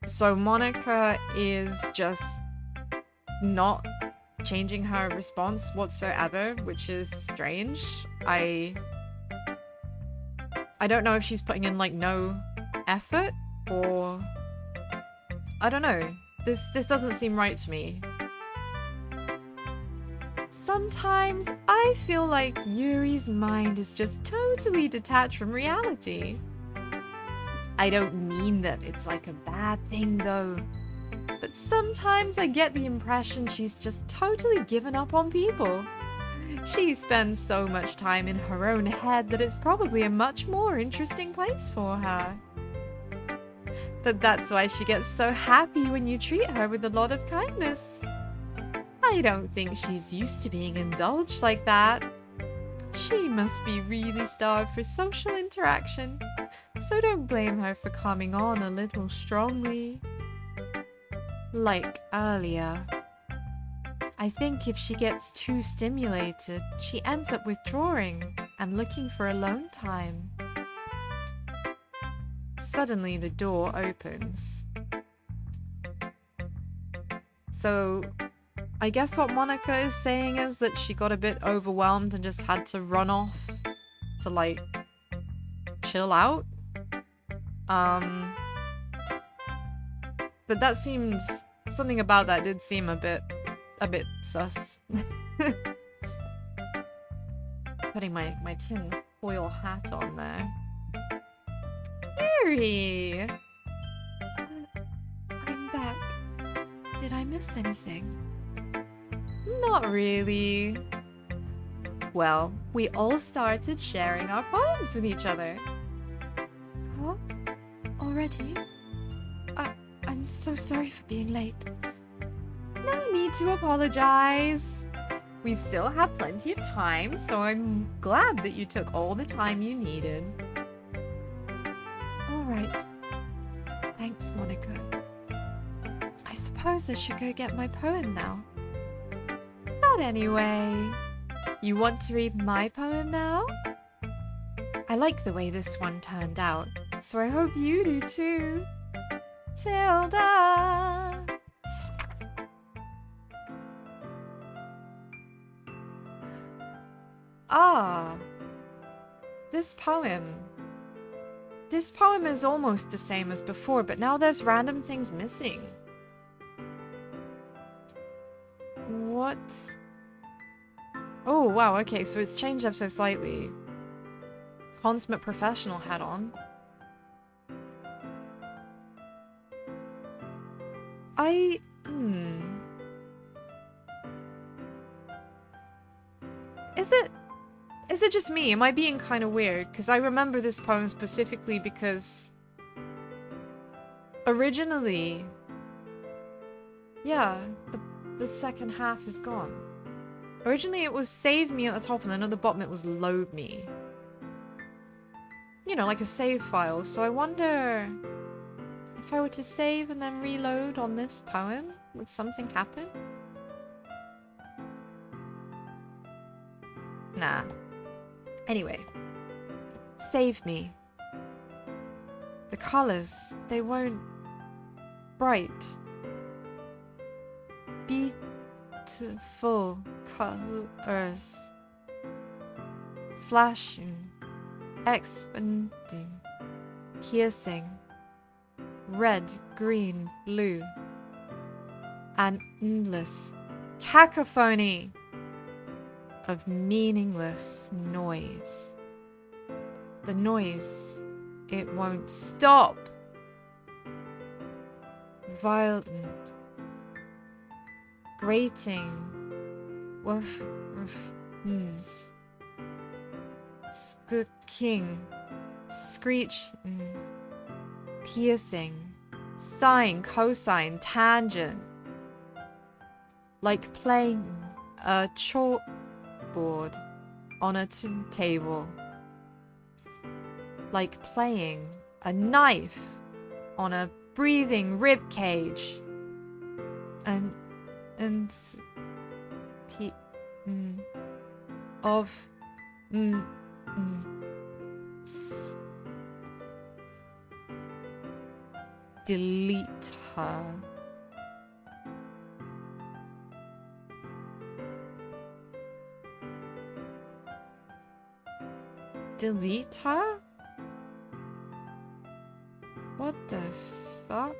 So Monika is just not changing her response whatsoever, which is strange. I don't know if she's putting in like no effort or I don't know. This doesn't seem right to me. Sometimes I feel like Yuri's mind is just totally detached from reality. I don't mean that it's like a bad thing though, but sometimes I get the impression she's just totally given up on people. She spends so much time in her own head that it's probably a much more interesting place for her. But that's why she gets so happy when you treat her with a lot of kindness. I don't think she's used to being indulged like that. She must be really starved for social interaction, so don't blame her for coming on a little strongly. Like earlier. I think if she gets too stimulated, she ends up withdrawing and looking for alone time. Suddenly the door opens. So I guess what Monika is saying is that she got a bit overwhelmed and just had to run off to like chill out. But that seemed, something about that did seem a bit sus. Putting my tin foil hat on there. Harry! I'm back. Did I miss anything? Not really. Well, we all started sharing our poems with each other. What? Already? I'm so sorry for being late. No need to apologize. We still have plenty of time, so I'm glad that you took all the time you needed. Alright. Thanks, Monika. I suppose I should go get my poem now. But anyway, you want to read my poem now? I like the way this one turned out, so I hope you do too. Tilda! Ah, this poem is almost the same as before, but now there's random things missing. What? Oh, wow, okay, so it's changed up so slightly. Consummate professional hat on. Is it just me? Am I being kind of weird? Because I remember this poem specifically because originally, yeah, the second half is gone. Originally it was save me at the top and then at the bottom it was load me. You know, like a save file. So I wonder if I were to save and then reload on this poem, would something happen? Nah. Anyway. Save me. The colors, they weren't bright. Be beautiful colors, flashing, expanding, piercing, red, green, blue, an endless cacophony of meaningless noise. The noise, it won't stop. Violent, grating, woof, woof, squeaking, screeching, piercing, sine, cosine, tangent, like playing a chalkboard on a table, like playing a knife on a breathing rib cage, and delete her. Delete her? What the fuck?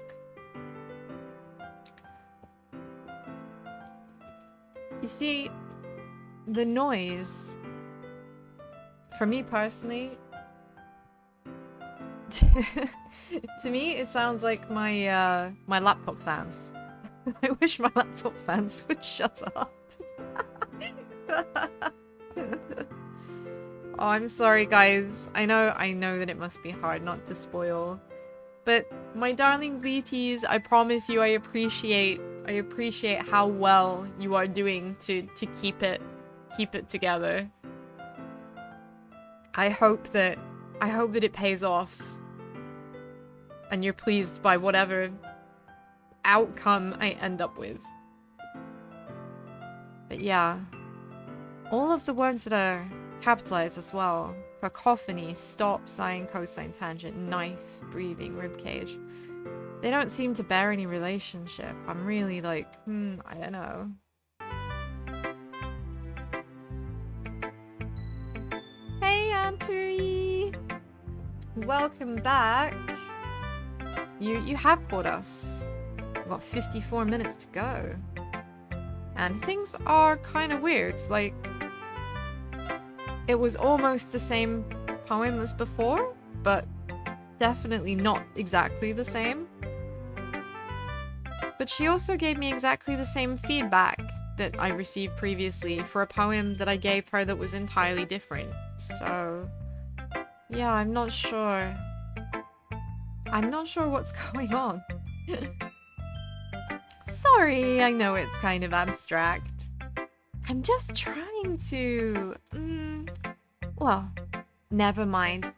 You see, the noise, for me personally, to me it sounds like my my laptop fans. I wish my laptop fans would shut up. Oh, I'm sorry guys. I know that it must be hard not to spoil. But my darling Bleaties, I promise you I appreciate how well you are doing to keep it together. I hope that it pays off and you're pleased by whatever outcome I end up with. But yeah, all of the words that are capitalized as well. Cacophony, stop, sine, cosine, tangent, knife, breathing, ribcage. They don't seem to bear any relationship. I'm really like, I don't know. Hey, Anturi! Welcome back. You have caught us. We've got 54 minutes to go. And things are kind of weird. Like, it was almost the same poem as before, but definitely not exactly the same. But she also gave me exactly the same feedback that I received previously for a poem that I gave her that was entirely different. So, yeah, I'm not sure. I'm not sure what's going on. Sorry, I know it's kind of abstract. I'm just trying to... well, never mind.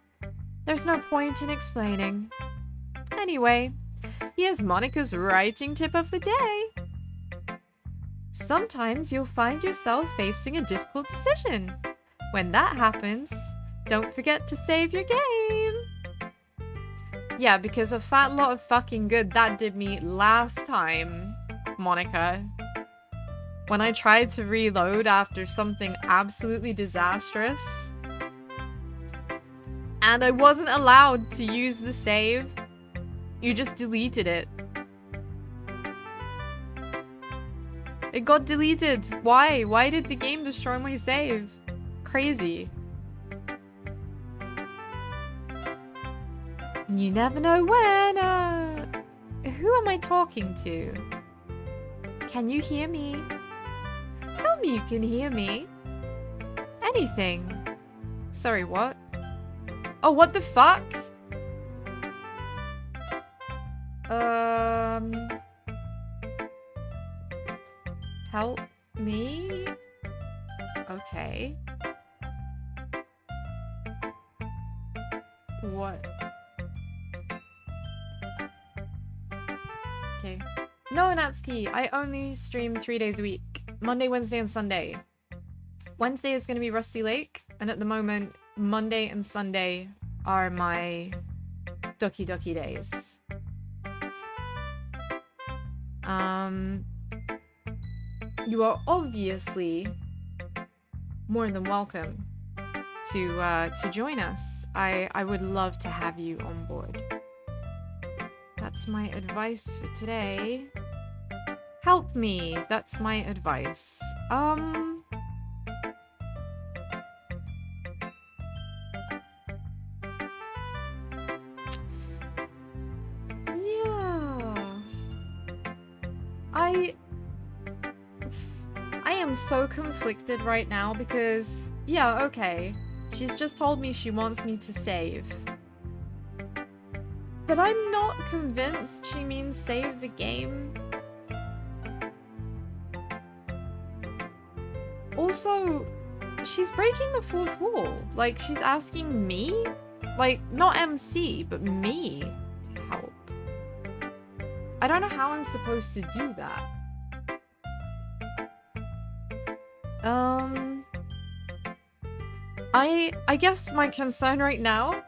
There's no point in explaining. Anyway, here's Monica's writing tip of the day. Sometimes you'll find yourself facing a difficult decision. When that happens, don't forget to save your game. Yeah, because a fat lot of fucking good that did me last time, Monica. When I tried to reload after something absolutely disastrous, and I wasn't allowed to use the save, you just deleted it. It got deleted. Why? Why did the game destroy my save? Crazy. You never know when, who am I talking to? Can you hear me? Tell me you can hear me. Anything. Sorry, what? Oh, what the fuck? Help me? Okay. What? Okay. No, Natsuki, I only stream 3 days a week. Monday, Wednesday, and Sunday. Wednesday is going to be Rusty Lake, and at the moment, Monday and Sunday are my Doki Doki days. you are obviously more than welcome to join us. I would love to have you on board. That's my advice for today. Help me. That's my advice. Yeah. I am so conflicted right now because, yeah, okay. She's just told me she wants me to save. But I'm not convinced she means save the game. Also, she's breaking the fourth wall. Like, she's asking me? Like, not MC, but me to help. I don't know how I'm supposed to do that. I guess my concern right now,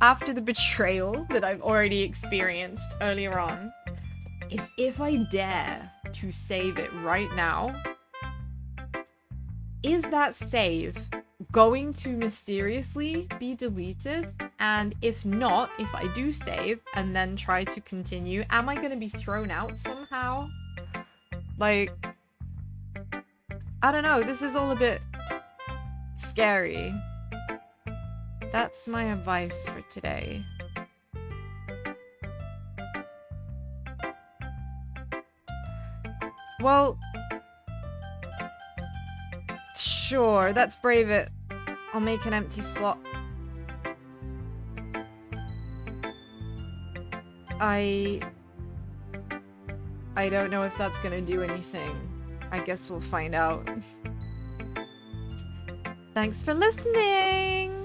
after the betrayal that I've already experienced earlier on, is if I dare to save it right now, is that save going to mysteriously be deleted? And if not, if I do save and then try to continue, am I going to be thrown out somehow? Like, I don't know, this is all a bit scary. That's my advice for today. Well, sure, that's brave it. I'll make an empty slot. I don't know if that's gonna do anything. I guess we'll find out. Thanks for listening!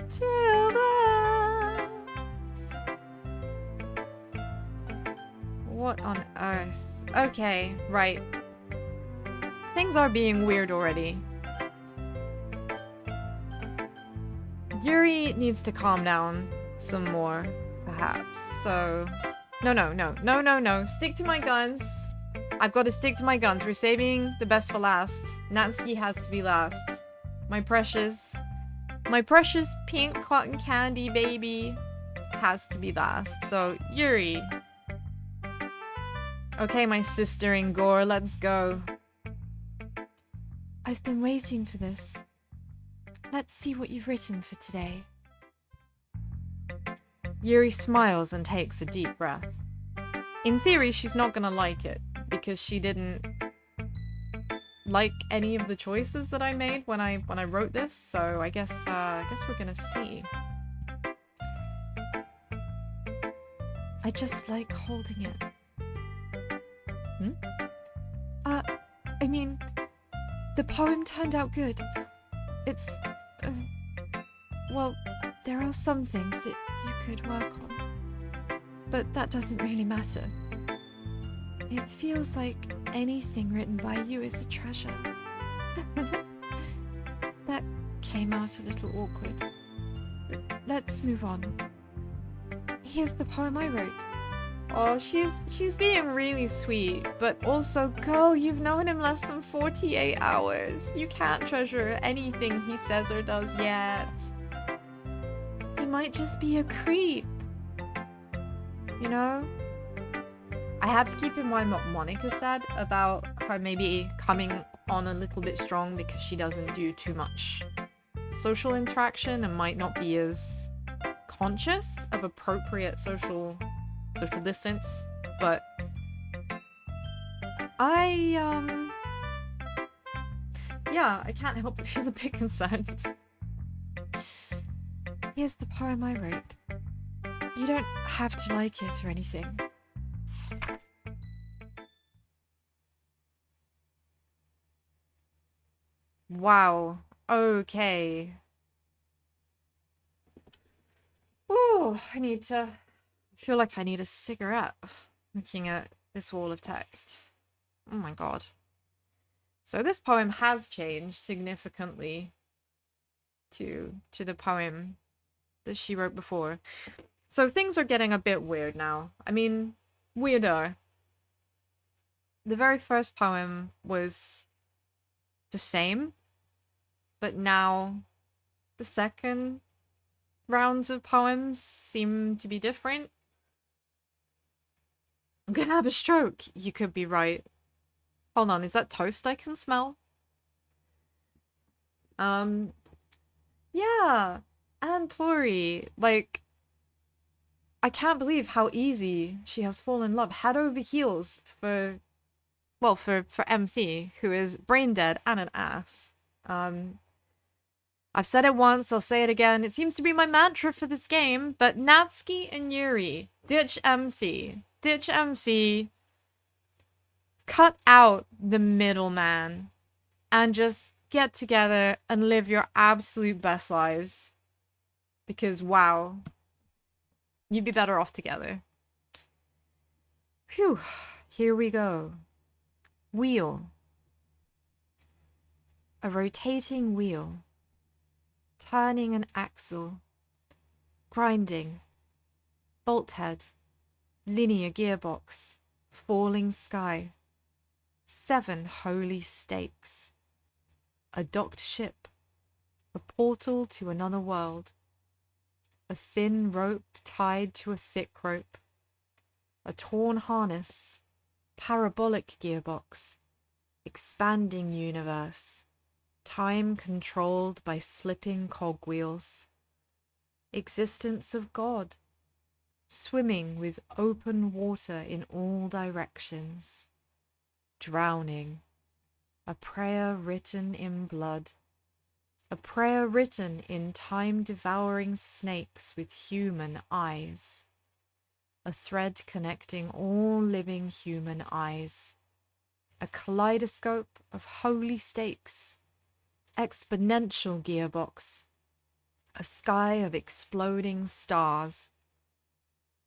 Tilda! What on earth? Okay, right. Things are being weird already. Yuri needs to calm down some more, perhaps. So... No. Stick to my guns. I've got to stick to my guns. We're saving the best for last. Natsuki has to be last. My precious pink cotton candy baby has to be last. So, Yuri. Okay, my sister in gore, let's go. I've been waiting for this. Let's see what you've written for today. Yuri smiles and takes a deep breath. In theory, she's not gonna like it, because she didn't like any of the choices that I made when I wrote this, so I guess we're gonna see. I just like holding it. I mean, the poem turned out good. It's, well, there are some things that you could work on, but that doesn't really matter. It feels like anything written by you is a treasure. That came out a little awkward. Let's move on. Here's the poem I wrote. Oh, she's being really sweet, but also, girl, you've known him less than 48 hours. You can't treasure anything he says or does yet. He might just be a creep. You know? I have to keep in mind what Monica said about her maybe coming on a little bit strong because she doesn't do too much social interaction and might not be as conscious of appropriate social distance, but yeah, I can't help but feel a bit concerned. Here's the poem I wrote. You don't have to like it or anything. Wow. Okay. Ooh, I feel like I need a cigarette looking at this wall of text. Oh my god. So this poem has changed significantly to the poem that she wrote before. So things are getting a bit weird now. I mean, weirder. the very first poem was the same, but now the second rounds of poems seem to be different. I'm gonna have a stroke. You could be right. Hold on, is that toast I can smell? Yeah. And Tori, like, I can't believe how easy she has fallen in love. Head over heels for, well, for MC, who is brain dead and an ass. I've said it once, I'll say it again. It seems to be my mantra for this game, but Natsuki and Yuri, ditch MC. Ditch MC. Cut out the middleman and just get together and live your absolute best lives. Because, wow, you'd be better off together. Phew, here we go. Wheel. A rotating wheel. Turning an axle. Grinding. Bolt head. Linear gearbox. Falling sky. 7 holy stakes. A docked ship. A portal to another world. A thin rope tied to a thick rope. A torn harness. Parabolic gearbox. Expanding universe. Time controlled by slipping cogwheels. Existence of God. Swimming with open water in all directions. Drowning. A prayer written in blood. A prayer written in time-devouring snakes with human eyes. A thread connecting all living human eyes. A kaleidoscope of holy stakes. Exponential gearbox. A sky of exploding stars.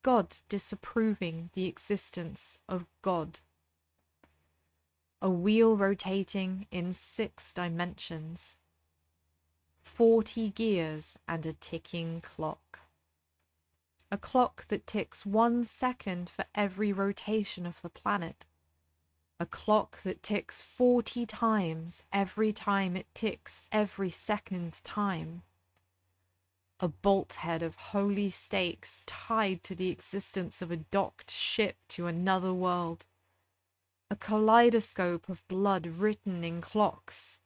God disapproving the existence of God. A wheel rotating in 6 dimensions. 40 gears and a ticking clock. A clock that ticks 1 second for every rotation of the planet. A clock that ticks 40 times every time it ticks every second time. A bolt head of holy stakes tied to the existence of a docked ship to another world. A kaleidoscope of blood written in clocks.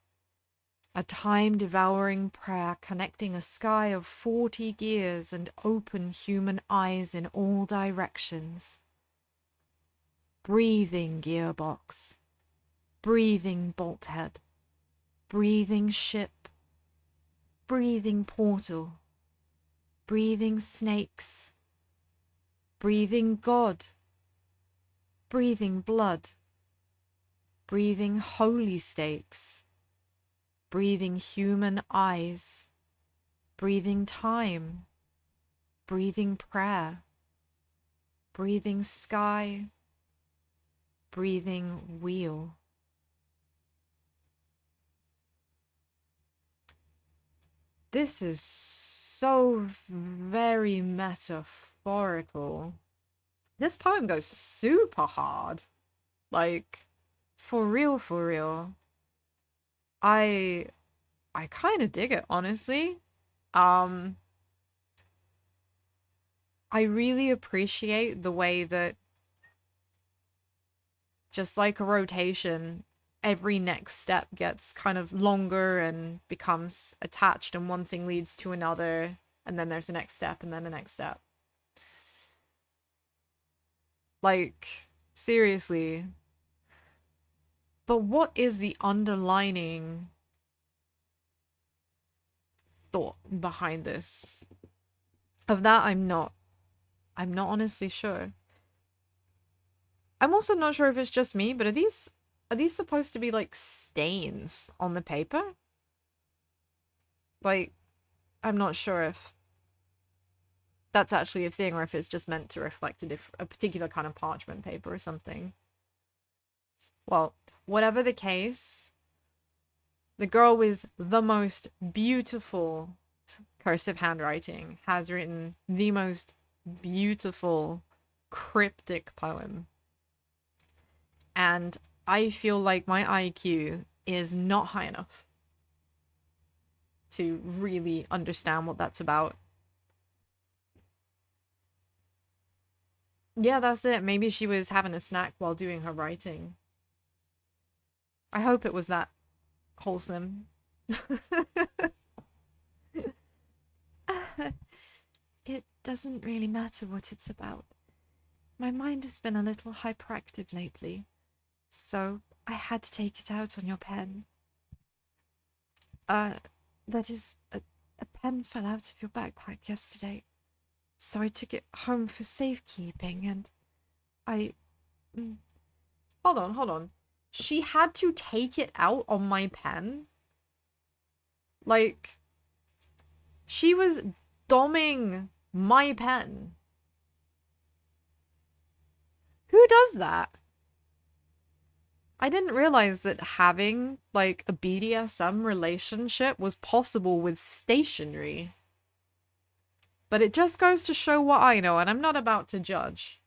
A time-devouring prayer connecting a sky of 40 gears and open human eyes in all directions. Breathing gearbox. Breathing bolt head. Breathing ship. Breathing portal. Breathing snakes. Breathing God. Breathing blood. Breathing holy stakes. Breathing human eyes. Breathing time. Breathing prayer. Breathing sky. Breathing wheel. This is so very metaphorical. This poem goes super hard. Like, for real, for real. I kind of dig it, honestly. I really appreciate the way that, just like a rotation, every next step gets kind of longer and becomes attached, and one thing leads to another, and then there's the next step, and then the next step. Like, seriously. But what is the underlining thought behind this? Of that, I'm not honestly sure. I'm also not sure if it's just me, but are these supposed to be like stains on the paper? Like, I'm not sure if that's actually a thing or if it's just meant to reflect a particular kind of parchment paper or something. Well, whatever the case, the girl with the most beautiful cursive handwriting has written the most beautiful cryptic poem. and I feel like my IQ is not high enough to really understand what that's about. Yeah, that's it. Maybe she was having a snack while doing her writing. I hope it was that wholesome. It doesn't really matter what it's about. My mind has been a little hyperactive lately, so I had to take it out on your pen. That is, a pen fell out of your backpack yesterday, so I took it home for safekeeping, and I... Hold on. She had to take it out on my pen? Like, she was doming my pen. Who does that? I didn't realize that having, like, a BDSM relationship was possible with stationery. But it just goes to show what I know, and I'm not about to judge.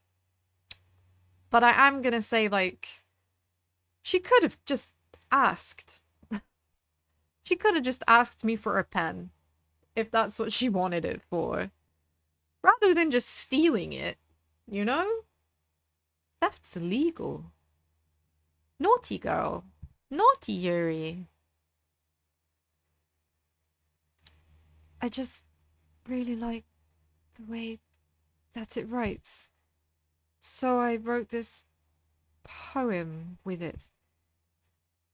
But I am gonna say, like, she could have just asked. She could have just asked me for a pen, if that's what she wanted it for. Rather than just stealing it, you know? Theft's illegal. Naughty girl. Naughty Yuri. I just really like the way that it writes. So I wrote this poem with it.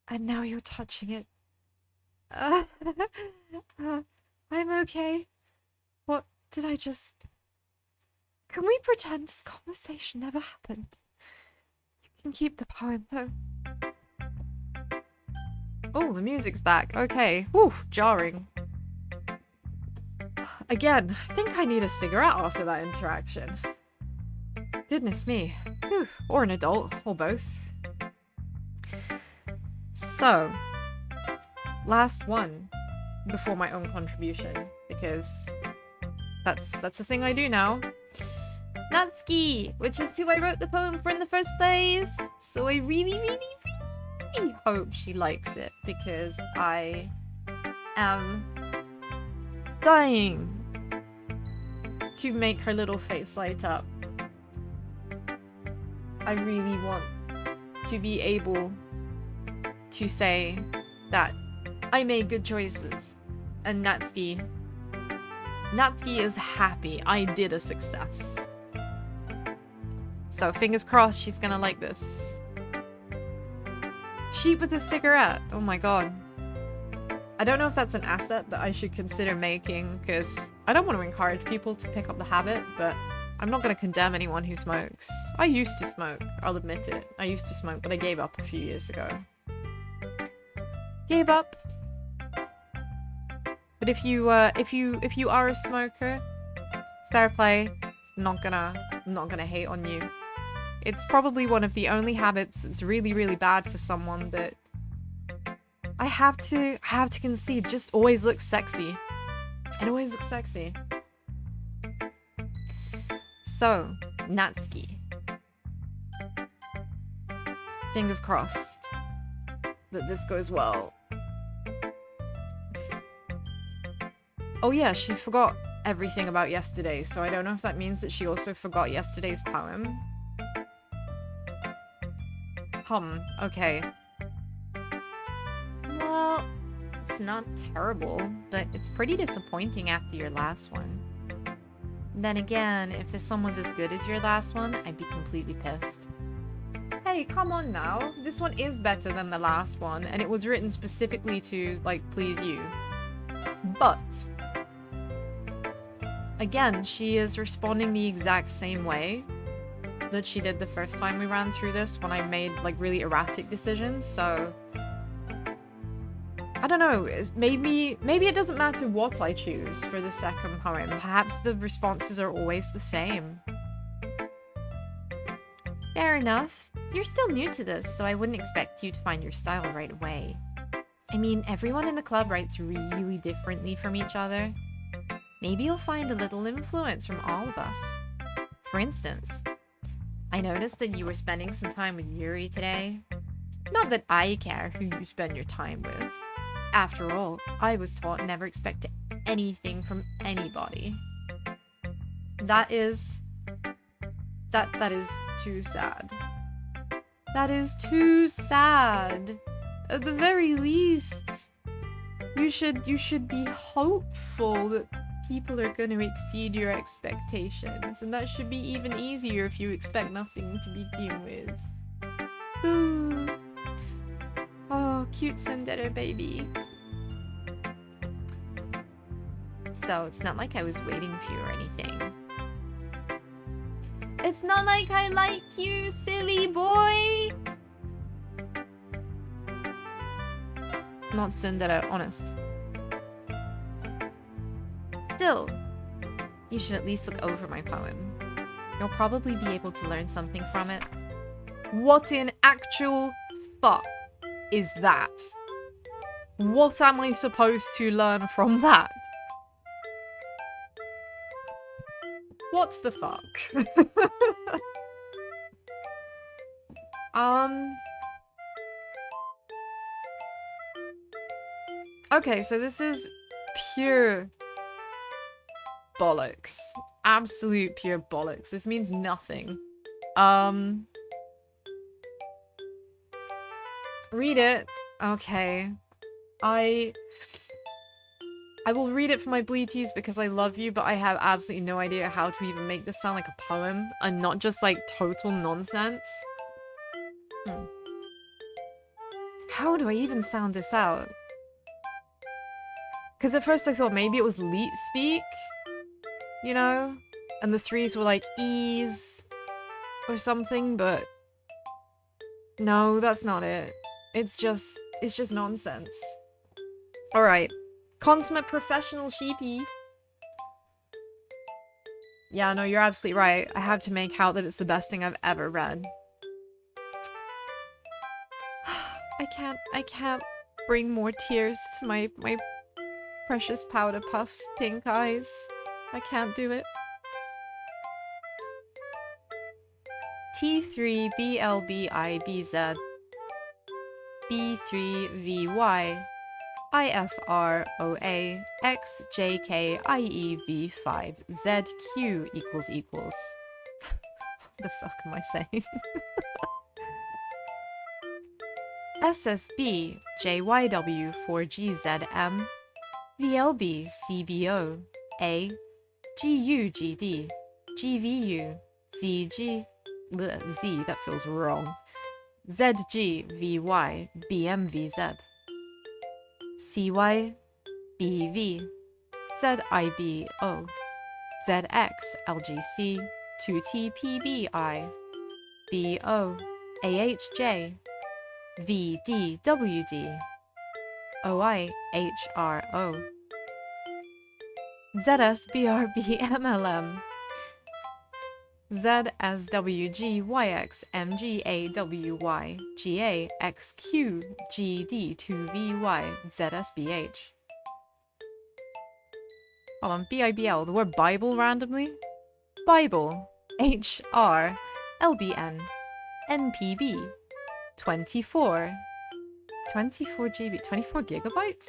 And now you're touching it. I'm okay. What did I just... Can we pretend this conversation never happened? You can keep the poem, though. Oh, the music's back. Okay. Whew, jarring. Again, I think I need a cigarette after that interaction. Goodness me. Whew. Or an adult, or both. So, last one before my own contribution, because that's a thing I do now. Natsuki, which is who I wrote the poem for in the first place. So I really hope she likes it, because I am dying to make her little face light up. I really want to be able to say that I made good choices, and Natsuki is happy. I did a success. So fingers crossed she's gonna like this. Sheep with a cigarette. Oh my god. I don't know if that's an asset that I should consider making, because I don't want to encourage people to pick up the habit, but I'm not going to condemn anyone who smokes. I used to smoke, I'll admit it. I used to smoke, but I gave up a few years ago. Gave up. But if you are a smoker, fair play. I'm not gonna hate on you. It's probably one of the only habits that's really bad for someone that I have to concede just always looks sexy. It always looks sexy. So, Natsuki. Fingers crossed that this goes well. Oh yeah, she forgot everything about yesterday, so I don't know if that means that she also forgot yesterday's poem. Okay. Well, it's not terrible, but it's pretty disappointing after your last one. Then again, if this one was as good as your last one, I'd be completely pissed. Hey, come on now. This one is better than the last one, and it was written specifically to, like, please you. But again, she is responding the exact same way that she did the first time we ran through this, when I made, like, really erratic decisions, so I don't know, maybe it doesn't matter what I choose for the second poem. Perhaps the responses are always the same. Fair enough. You're still new to this, so I wouldn't expect you to find your style right away. I mean, everyone in the club writes really differently from each other. Maybe you'll find a little influence from all of us. For instance, I noticed that you were spending some time with Yuri today. Not that I care who you spend your time with. After all, I was taught never expect anything from anybody. That is too sad. That is too sad. At the very least, you should be hopeful that people are going to exceed your expectations, and that should be even easier if you expect nothing to begin with. Ooh. Oh, cute tsundere baby. So, it's not like I was waiting for you or anything. It's not like I like you, silly boy! Not tsundere, honest. Still, you should at least look over my poem. You'll probably be able to learn something from it. What in actual fuck is that? What am I supposed to learn from that? What the fuck? Okay, so this is pure bollocks. Absolute pure bollocks. This means nothing. Read it. Okay. I will read it for my bleaties because I love you, but I have absolutely no idea how to even make this sound like a poem and not just like total nonsense. How do I even sound this out? Because at first I thought maybe it was leet speak, you know? And the threes were like ease or something, but no, that's not it. It's just nonsense. Alright. Consummate professional sheepy. Yeah, no, you're absolutely right. I have to make out that it's the best thing I've ever read. I can't bring more tears to my precious powder puffs pink eyes. I can't do it. T3BLBIBZ B3VY IFROA XJKIEV5ZQ equals. What the fuck am I saying? SSB JYW4GZM VLB CBO A GUGD GVU ZG Z, that feels wrong. ZGVY BMVZ CY BV ZIBO ZX LGC 2TPBI BO AHJ VDWD OIHRO ZSBRBMLM ZSWGYXMGAWY GAXQGD2VY ZSBH. Hold on, BIBL, the word Bible randomly? Bible, HR, LBN, NPB, 24 GB, 24 gigabytes?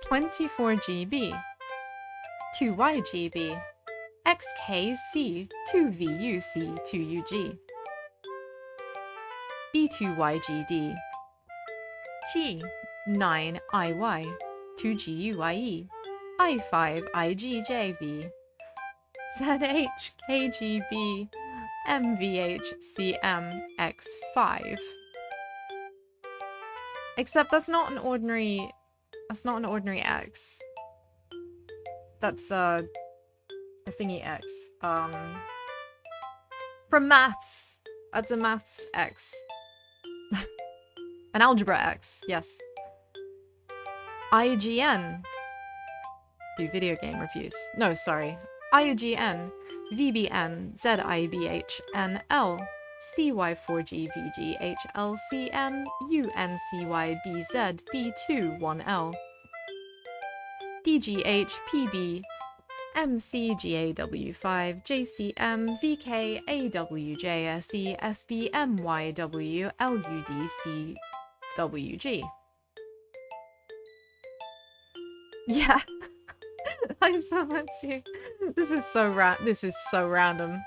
24 GB, 2YGB, XKC, 2VUC, 2UG, B2YGD, G9IY, 2GUIE, I5IGJV, ZHKGB, MVHCM, X5. Except that's not an ordinary X. That's a thingy X. From maths. That's a maths X. An algebra X, yes. IGN. Do video game reviews. No, sorry. IGN, VBN, ZIBHNL, CY4GVGHLCM, UNCYBZ, B2, 1L, DGHPB, MCGAW5 JCM VK AWJSE SBMYW LUDCWG. Yeah, I saw that too. This is so random.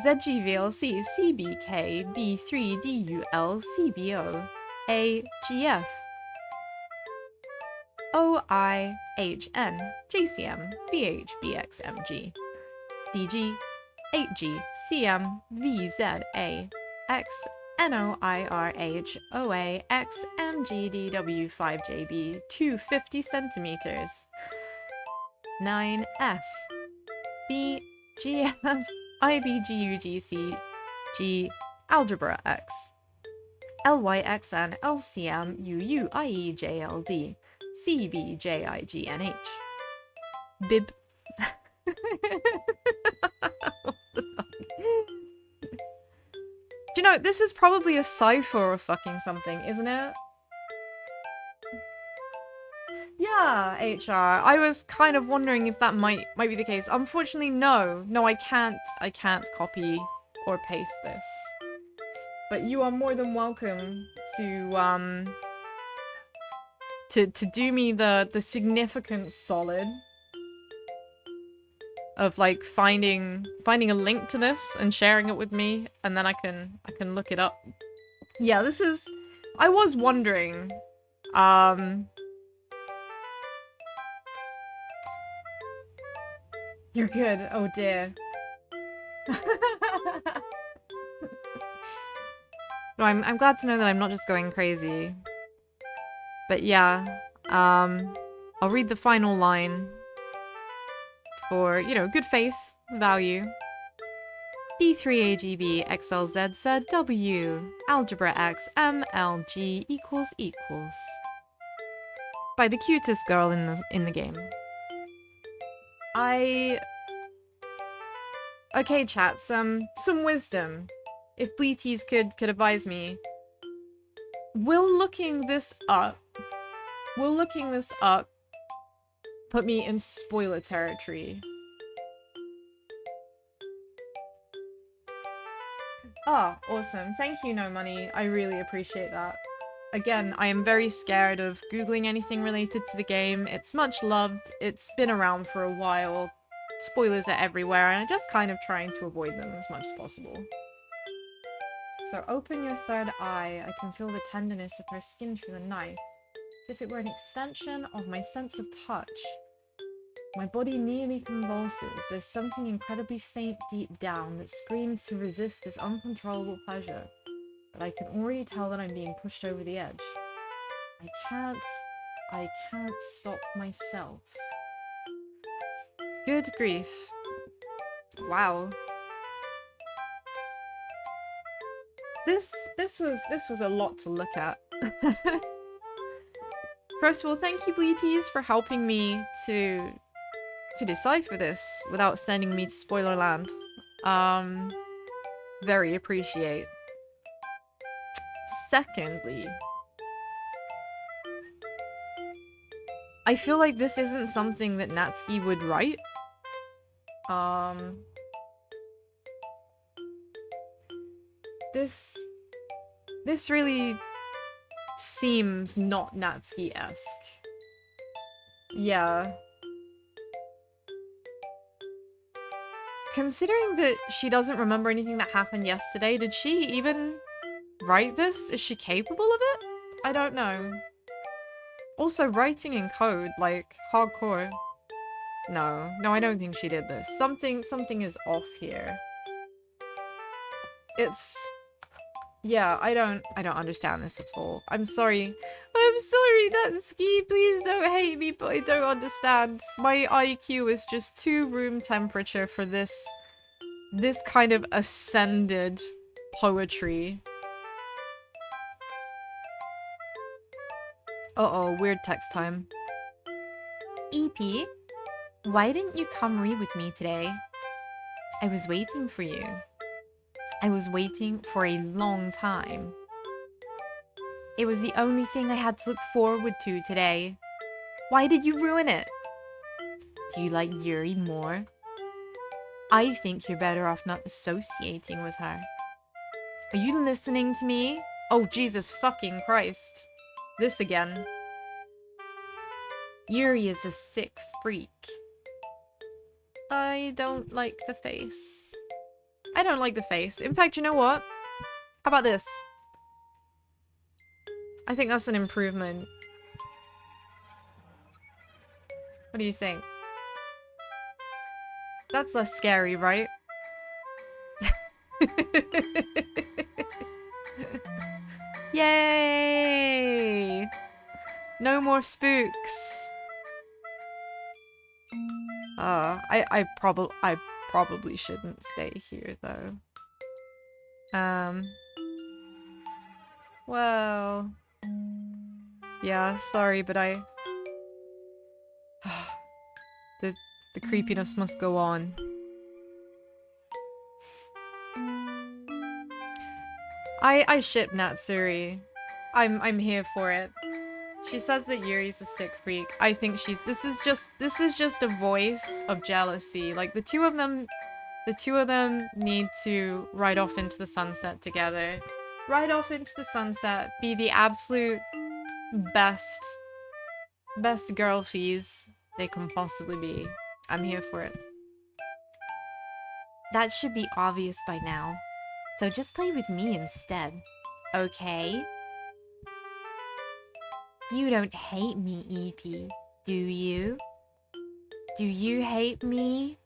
ZGVLC CBK B3DUL CBO AGF OIHN JCM VHBXMG DG 8G CM VZA X NOIRH OA X MGDW5JB 250 centimeters 9S BGF IBGUGC G Algebra X LYXN LCM UUIEJLD CBJIGNH Bib. What the fuck? Do you know, this is probably a cipher or fucking something, isn't it? Yeah, HR. I was kind of wondering if that might be the case. Unfortunately, no. No, I can't copy or paste this. But you are more than welcome to do me the significant solid of like finding a link to this and sharing it with me, and then I can look it up. Yeah, this is, I was wondering, you're good. Oh dear. No, I'm glad to know that I'm not just going crazy. But yeah, I'll read the final line for, you know, good faith value. B3AGB XLZZW Algebra X MLG equals by the cutest girl in the game. Okay, chat, some wisdom. If Bleaties could advise me. Will looking this up put me in spoiler territory? Oh, awesome. Thank you, No Money. I really appreciate that. Again, I am very scared of Googling anything related to the game. It's much loved. It's been around for a while. Spoilers are everywhere, and I'm just kind of trying to avoid them as much as possible. So open your third eye. I can feel the tenderness of her skin through the knife, as if it were an extension of my sense of touch. My body nearly convulses. There's something incredibly faint deep down that screams to resist this uncontrollable pleasure, but I can already tell that I'm being pushed over the edge. I can't stop myself. Good grief. Wow. This was a lot to look at. First of all, thank you, Bleaties, for helping me to decipher this without sending me to Spoilerland. Very appreciate. Secondly, I feel like this isn't something that Natsuki would write. This really seems not Natsuki-esque. Yeah. Considering that she doesn't remember anything that happened yesterday, did she even write this? Is she capable of it? I don't know. Also, writing in code, like, hardcore. No, I don't think she did this. Something is off here. It's... yeah, I don't understand this at all. I'm sorry. I'm sorry, Natsuki. Please don't hate me, but I don't understand. My IQ is just too room temperature for this kind of ascended poetry. Uh-oh, weird text time. EP, why didn't you come read with me today? I was waiting for you. I was waiting for a long time. It was the only thing I had to look forward to today. Why did you ruin it? Do you like Yuri more? I think you're better off not associating with her. Are you listening to me? Oh, Jesus fucking Christ. This again. Yuri is a sick freak. I don't like the face. I don't like the face. In fact, you know what? How about this? I think that's an improvement. What do you think? That's less scary, right? Yay! No more spooks. I probably shouldn't stay here though. Well, yeah, sorry, but the creepiness must go on. I ship Natsuri. I'm here for it. She says that Yuri's a sick freak. I think this is just a voice of jealousy. Like the two of them need to ride off into the sunset together. Ride off into the sunset, be the absolute best girlfies they can possibly be. I'm here for it. That should be obvious by now. So just play with me instead. Okay? You don't hate me, EP, do you? Do you hate me?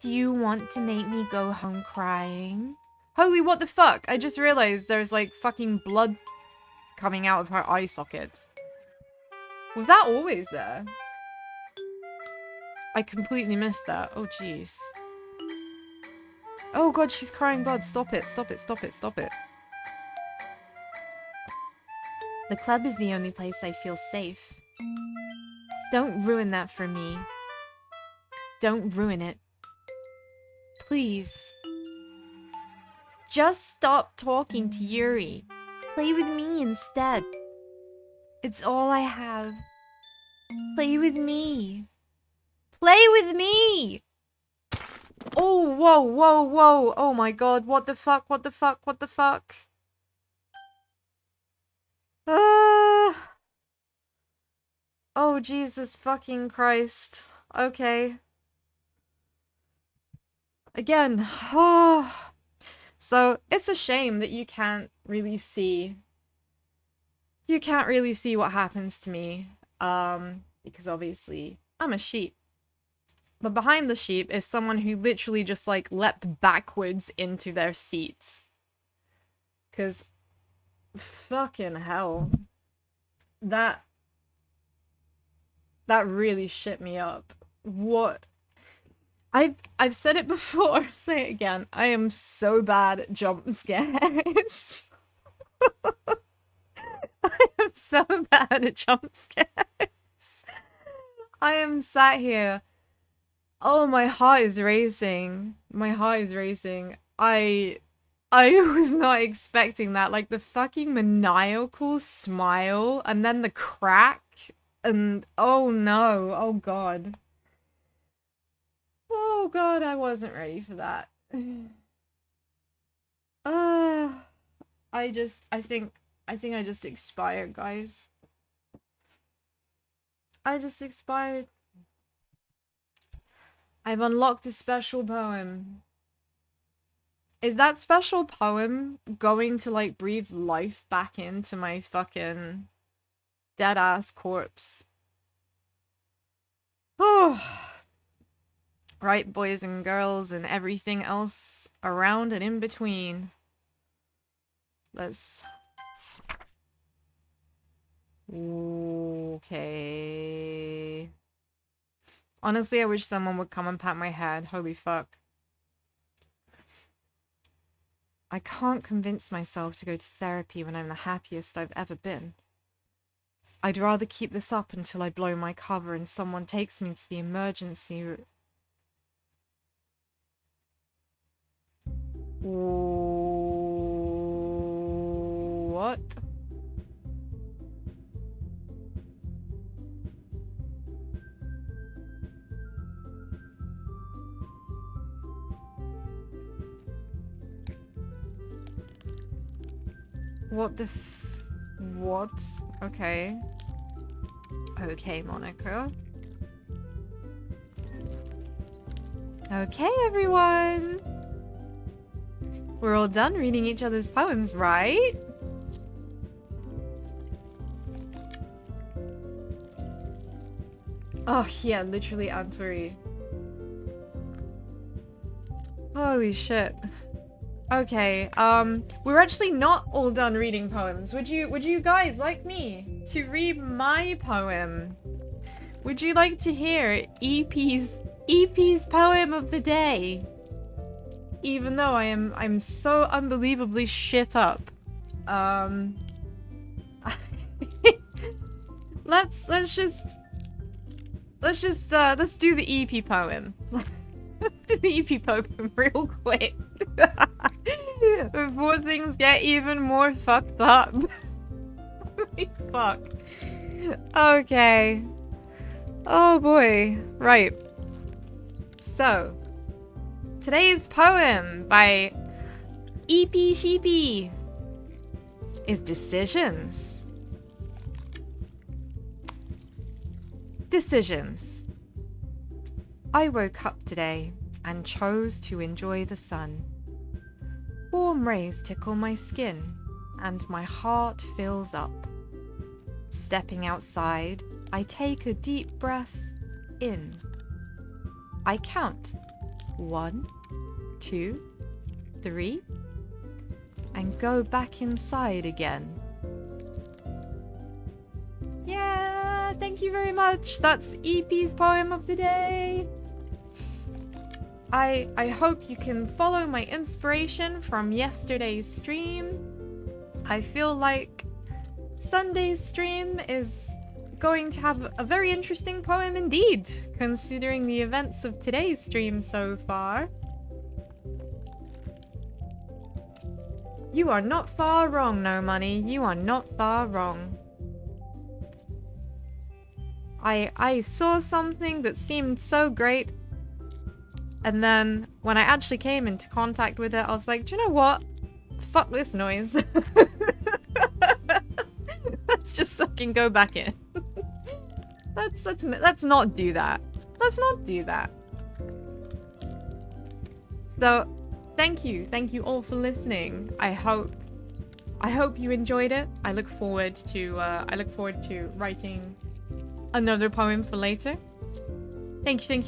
Do you want to make me go home crying? Holy what the fuck? I just realized there's like fucking blood coming out of her eye socket. Was that always there? I completely missed that. Oh jeez. Oh god, she's crying blood. Stop it, stop it, stop it, stop it. The club is the only place I feel safe. Don't ruin that for me. Don't ruin it. Please. Just stop talking to Yuri. Play with me instead. It's all I have. Play with me. Play with me! Oh, whoa, whoa, whoa. Oh my god, what the fuck, what the fuck, what the fuck? Oh, Jesus fucking Christ. Okay. Again. Oh. So, it's a shame that you can't really see. You can't really see what happens to me. Because obviously, I'm a sheep. But behind the sheep is someone who literally just, like, leapt backwards into their seat. Because, fucking hell. That really shit me up. What? I've said it before, I'll say it again. I am so bad at jump scares. I am so bad at jump scares. I am sat here. Oh, my heart is racing. My heart is racing. I was not expecting that. Like, the fucking maniacal smile, and then the crack, and oh no, oh god. Oh god, I wasn't ready for that. I think I just expired, guys. I just expired. I've unlocked a special poem. Is that special poem going to, like, breathe life back into my fucking dead-ass corpse? Oh. Right, boys and girls and everything else around and in between. Let's... Okay... Honestly, I wish someone would come and pat my head. Holy fuck. I can't convince myself to go to therapy when I'm the happiest I've ever been. I'd rather keep this up until I blow my cover and someone takes me to the emergency room. What? What the what? Okay. Okay, Monica. Okay, everyone. We're all done reading each other's poems, right? Oh, yeah, literally Anturi. Holy shit. Okay, we're actually not all done reading poems. Would you guys like me to read my poem? Would you like to hear EP's poem of the day? Even though I'm so unbelievably shit up. Let's do the EP poem. Let's do the EP poem real quick. Before things get even more fucked up. Holy fuck. Okay. Oh boy. Right. So, today's poem by EP Sheepy is Decisions. Decisions. I woke up today and chose to enjoy the sun. Warm rays tickle my skin and my heart fills up. Stepping outside, I take a deep breath in. I count 1, 2, 3, and go back inside again. Yeah, thank you very much. That's EP's poem of the day. I hope you can follow my inspiration from yesterday's stream. I feel like Sunday's stream is going to have a very interesting poem indeed, considering the events of today's stream so far. You are not far wrong, No Money. You are not far wrong. I saw something that seemed so great, and then when I actually came into contact with it, I was like, do you know what? Fuck this noise. Let's just fucking go back in. Let's not do that. Let's not do that. So, thank you all for listening. I hope you enjoyed it. I look forward to writing another poem for later. Thank you.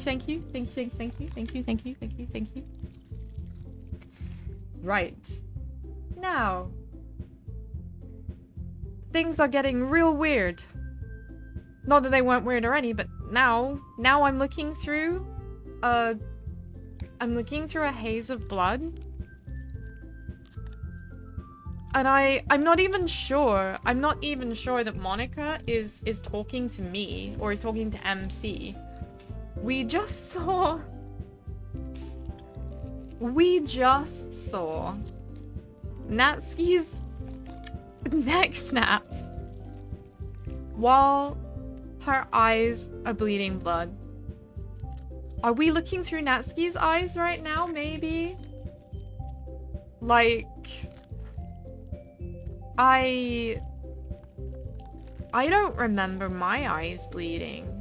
Right. Now, things are getting real weird. Not that they weren't weird already, but now I'm looking through a haze of blood. And I'm not even sure that Monica is talking to me or is talking to MC. We just saw Natsuki's neck snap while her eyes are bleeding blood. Are we looking through Natsuki's eyes right now, maybe? Like, I don't remember my eyes bleeding.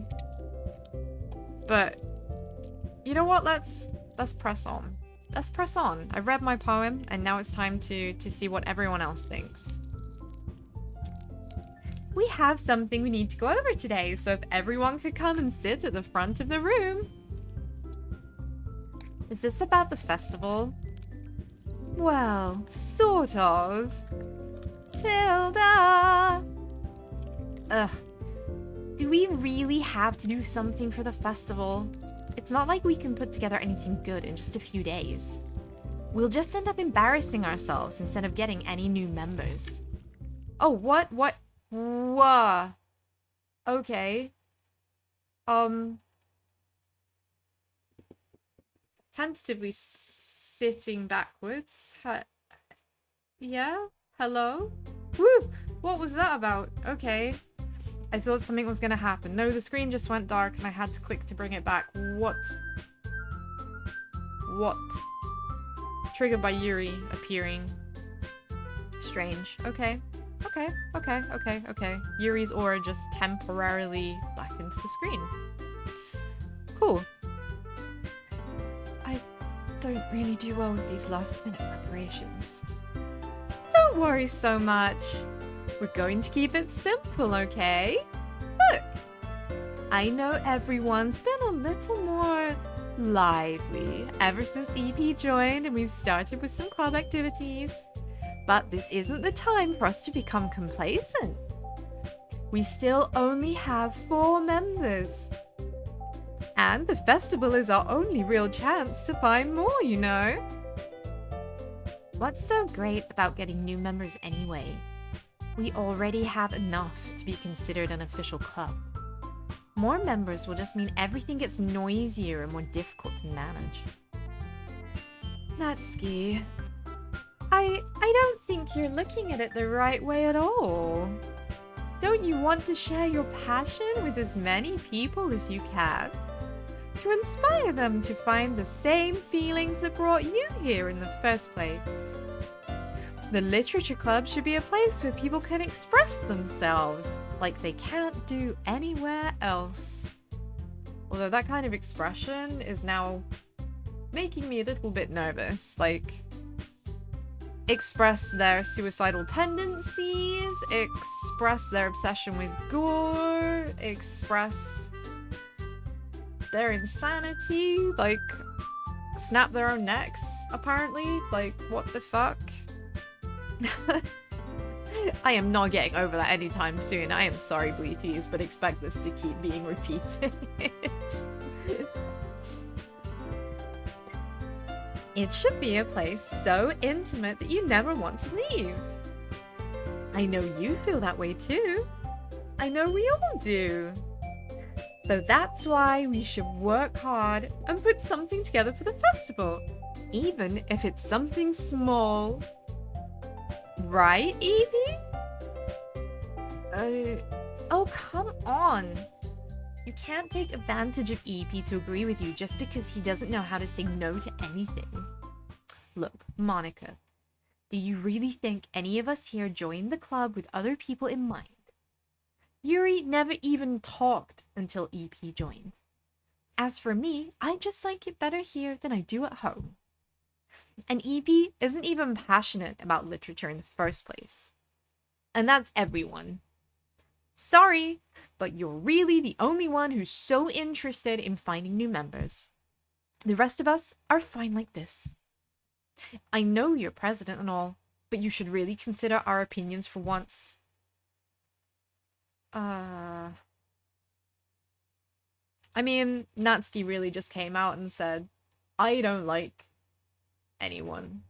But you know what? Let's press on. Let's press on. I read my poem, and now it's time to see what everyone else thinks. We have something we need to go over today, so if everyone could come and sit at the front of the room. Is this about the festival? Well, sort of. Tilda! Ugh. Do we really have to do something for the festival? It's not like we can put together anything good in just a few days. We'll just end up embarrassing ourselves instead of getting any new members. Oh, what? Whoa. Okay. Tentatively sitting backwards. Yeah? Hello? Woo! What was that about? Okay. I thought something was gonna happen. No, the screen just went dark and I had to click to bring it back. What? Triggered by Yuri appearing. Strange. Okay. Okay. Yuri's aura just temporarily blackened the screen. Cool. I don't really do well with these last-minute preparations. Don't worry so much. We're going to keep it simple, okay? Look, I know everyone's been a little more lively ever since EP joined and we've started with some club activities. But this isn't the time for us to become complacent. We still only have 4 members. And the festival is our only real chance to find more, you know? What's so great about getting new members anyway? We already have enough to be considered an official club. More members will just mean everything gets noisier and more difficult to manage. Natsuki, I don't think you're looking at it the right way at all. Don't you want to share your passion with as many people as you can? To inspire them to find the same feelings that brought you here in the first place. The Literature Club should be a place where people can express themselves like they can't do anywhere else. Although that kind of expression is now making me a little bit nervous. Like, express their suicidal tendencies, express their obsession with gore, express their insanity, like, snap their own necks, apparently. Like, what the fuck? I am not getting over that anytime soon. I am sorry, Bleeties, but expect this to keep being repeated. It should be a place so intimate that you never want to leave. I know you feel that way too. I know we all do. So that's why we should work hard and put something together for the festival, even if it's something small. Right, Evie? Oh, come on. You can't take advantage of EP to agree with you just because he doesn't know how to say no to anything. Look, Monica, do you really think any of us here joined the club with other people in mind? Yuri never even talked until EP joined. As for me, I just like it better here than I do at home. And EP isn't even passionate about literature in the first place. And that's everyone. Sorry, but you're really the only one who's so interested in finding new members. The rest of us are fine like this. I know you're president and all, but you should really consider our opinions for once. I mean, Natsuki really just came out and said, I don't like anyone.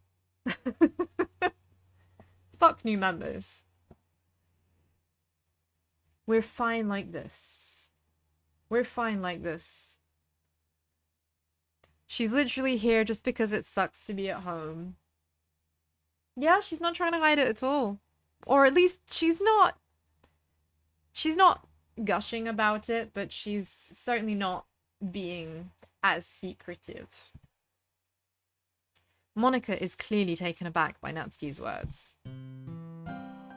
Fuck new members. We're fine like this. We're fine like this. She's literally here just because it sucks to be at home. Yeah, she's not trying to hide it at all. Or at least she's not gushing about it, but she's certainly not being as secretive. Monica is clearly taken aback by Natsuki's words.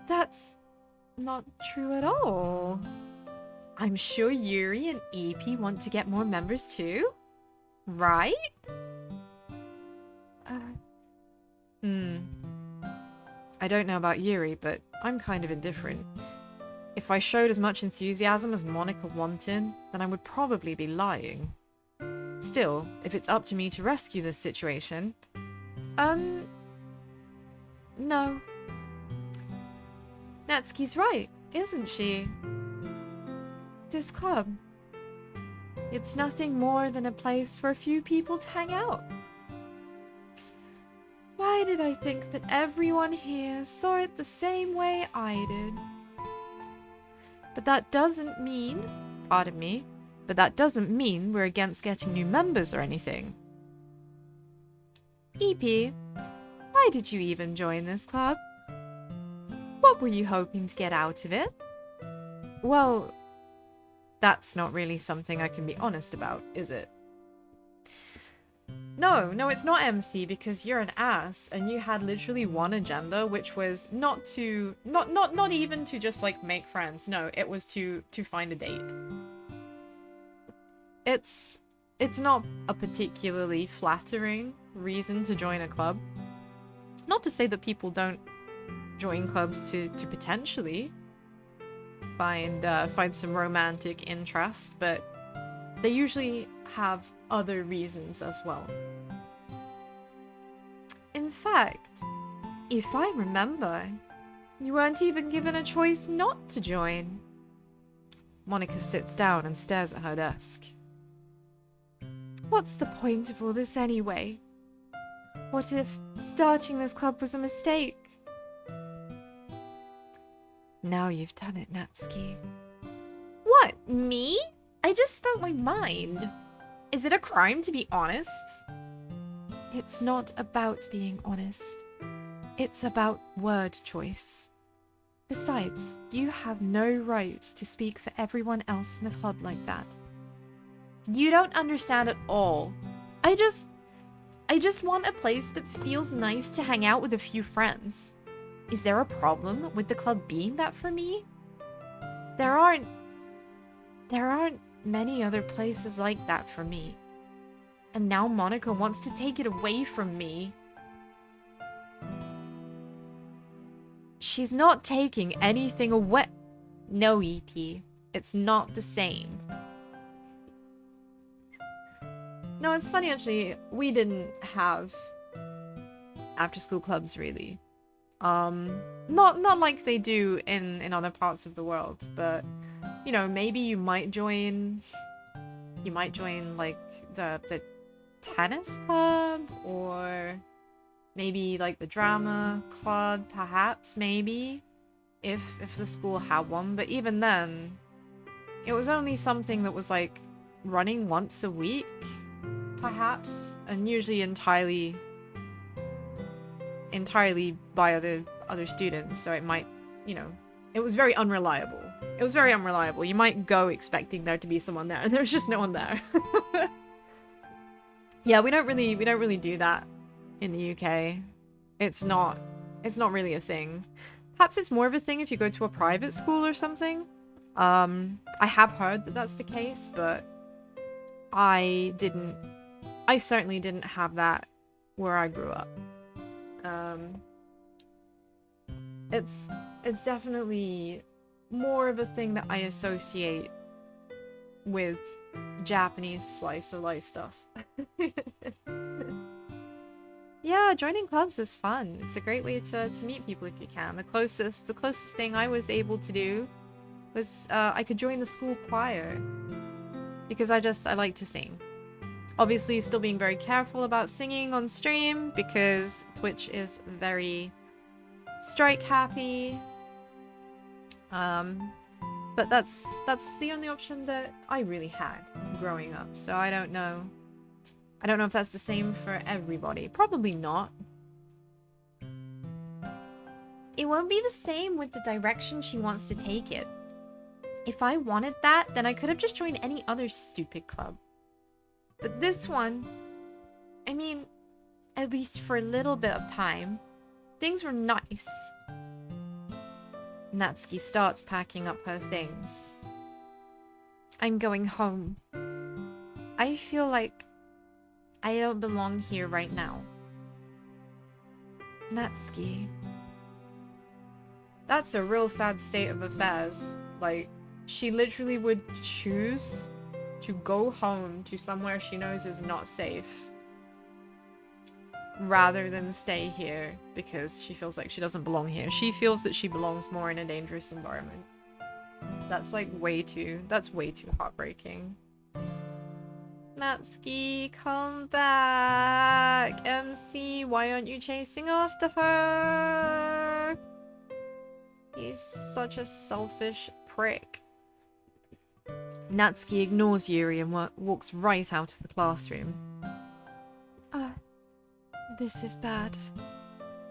That's not true at all. I'm sure Yuri and EP want to get more members too, right? I don't know about Yuri, but I'm kind of indifferent. If I showed as much enthusiasm as Monica wanted, then I would probably be lying. Still, if it's up to me to rescue this situation, no. Natsuki's right, isn't she? This club, it's nothing more than a place for a few people to hang out. Why did I think that everyone here saw it the same way I did? But that doesn't mean, pardon me, but that doesn't mean we're against getting new members or anything. EP, why did you even join this club? What were you hoping to get out of it? Well, that's not really something I can be honest about, is it? No, no, it's not MC because you're an ass and you had literally one agenda, which was not even to just like make friends. No, it was to find a date. It's not a particularly flattering reason to join a club. Not to say that people don't join clubs to potentially find some romantic interest, but they usually have other reasons as well. In fact, if I remember, you weren't even given a choice not to join. Monica sits down and stares at her desk. What's the point of all this anyway? What if starting this club was a mistake? Now you've done it, Natsuki. What, me? I just spoke my mind. Is it a crime to be honest? It's not about being honest. It's about word choice. Besides, you have no right to speak for everyone else in the club like that. You don't understand at all. I just want a place that feels nice to hang out with a few friends. Is there a problem with the club being that for me? There aren't many other places like that for me. And now Monica wants to take it away from me. She's not taking anything away. No, EP. It's not the same. No, it's funny actually. We didn't have after-school clubs really. Not like they do in other parts of the world, but you know, maybe you might join like the tennis club, or maybe like the drama club, perhaps, maybe, if the school had one. But even then, it was only something that was like running once a week, perhaps, and usually entirely by other students, so it might, you know, it was very unreliable. It was very unreliable. You might go expecting there to be someone there, and there was just no one there. Yeah, we don't really do that in the UK. It's not really a thing. Perhaps it's more of a thing if you go to a private school or something. I have heard that that's the case, but I certainly didn't have that where I grew up. It's definitely more of a thing that I associate with Japanese slice of life stuff. Yeah, joining clubs is fun. It's a great way to meet people if you can. The closest thing I was able to do was I could join the school choir because I like to sing. Obviously, still being very careful about singing on stream because Twitch is very strike happy. But that's the only option that I really had growing up. So I don't know if that's the same for everybody. Probably not. It won't be the same with the direction she wants to take it. If I wanted that, then I could have just joined any other stupid club. But this one, I mean, at least for a little bit of time, things were nice. Natsuki starts packing up her things. I'm going home. I feel like I don't belong here right now. Natsuki. That's a real sad state of affairs. Like, she literally would choose to go home to somewhere she knows is not safe rather than stay here because she feels like she doesn't belong here. She feels that she belongs more in a dangerous environment. That's like way too heartbreaking. Natsuki, come back! MC, why aren't you chasing after her? He's such a selfish prick. Natsuki ignores Yuri and walks right out of the classroom. This is bad.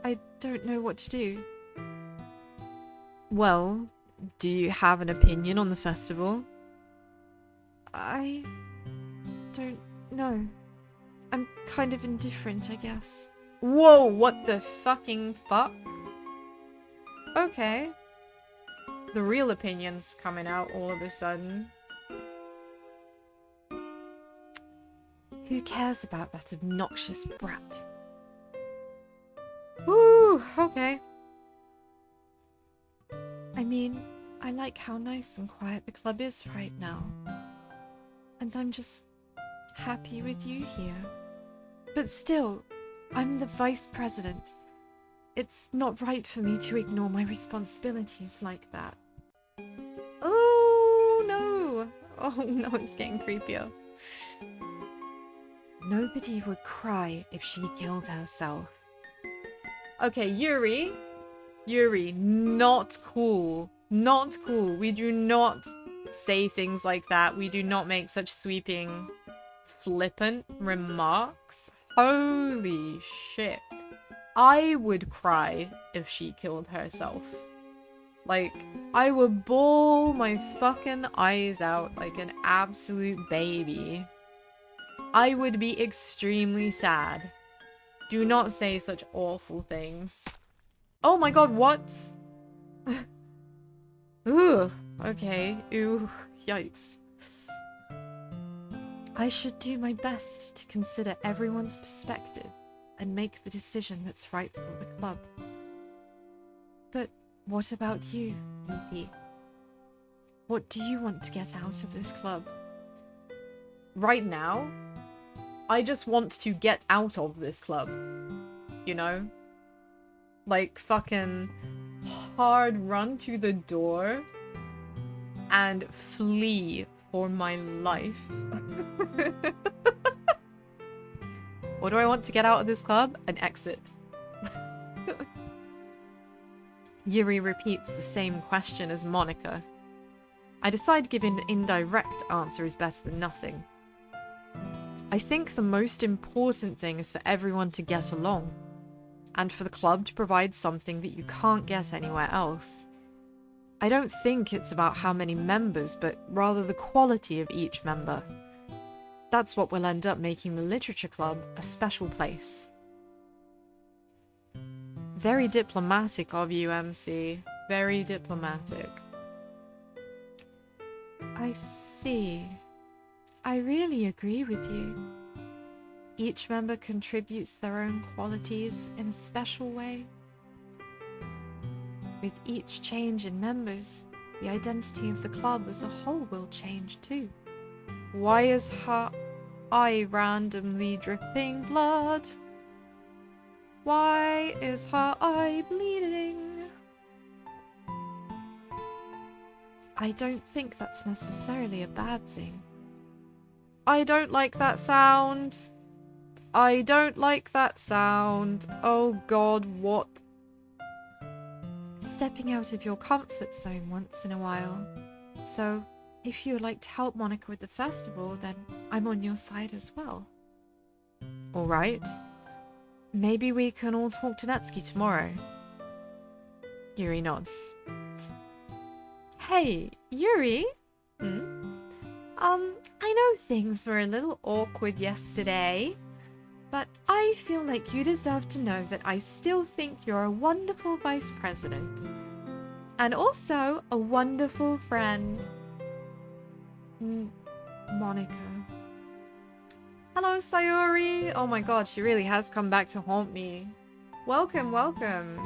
I don't know what to do. Well, do you have an opinion on the festival? I don't know. I'm kind of indifferent, I guess. Whoa, what the fucking fuck? Okay. The real opinion's coming out all of a sudden. Who cares about that obnoxious brat? Woo, okay. I mean, I like how nice and quiet the club is right now. And I'm just happy with you here. But still, I'm the vice president. It's not right for me to ignore my responsibilities like that. Oh no! Oh no, it's getting creepier. Nobody would cry if she killed herself. Okay, Yuri. Yuri, not cool. Not cool. We do not say things like that. We do not make such sweeping, flippant remarks. Holy shit. I would cry if she killed herself. Like, I would bawl my fucking eyes out like an absolute baby. I would be extremely sad. Do not say such awful things. Oh my god, what? Ooh, okay. Ooh, yikes. I should do my best to consider everyone's perspective and make the decision that's right for the club. But what about you, EP? What do you want to get out of this club? Right now, I just want to get out of this club. You know? Like, fucking hard run to the door and flee for my life. What do I want to get out of this club? An exit. Yuri repeats the same question as Monica. I decide giving an indirect answer is better than nothing. I think the most important thing is for everyone to get along, and for the club to provide something that you can't get anywhere else. I don't think it's about how many members, but rather the quality of each member. That's what will end up making the literature club a special place. Very diplomatic of you, MC. Very diplomatic. I see. I really agree with you. Each member contributes their own qualities in a special way. With each change in members, the identity of the club as a whole will change too. Why is her eye randomly dripping blood? Why is her eye bleeding? I don't think that's necessarily a bad thing. I don't like that sound. I don't like that sound. Oh god, what? Stepping out of your comfort zone once in a while. So, if you would like to help Monica with the festival, then I'm on your side as well. Alright. Maybe we can all talk to Natsuki tomorrow. Yuri nods. Hey, Yuri? I know things were a little awkward yesterday, but I feel like you deserve to know that I still think you're a wonderful vice president. And also a wonderful friend. Monica. Hello, Sayori. Oh my god, she really has come back to haunt me. Welcome, welcome.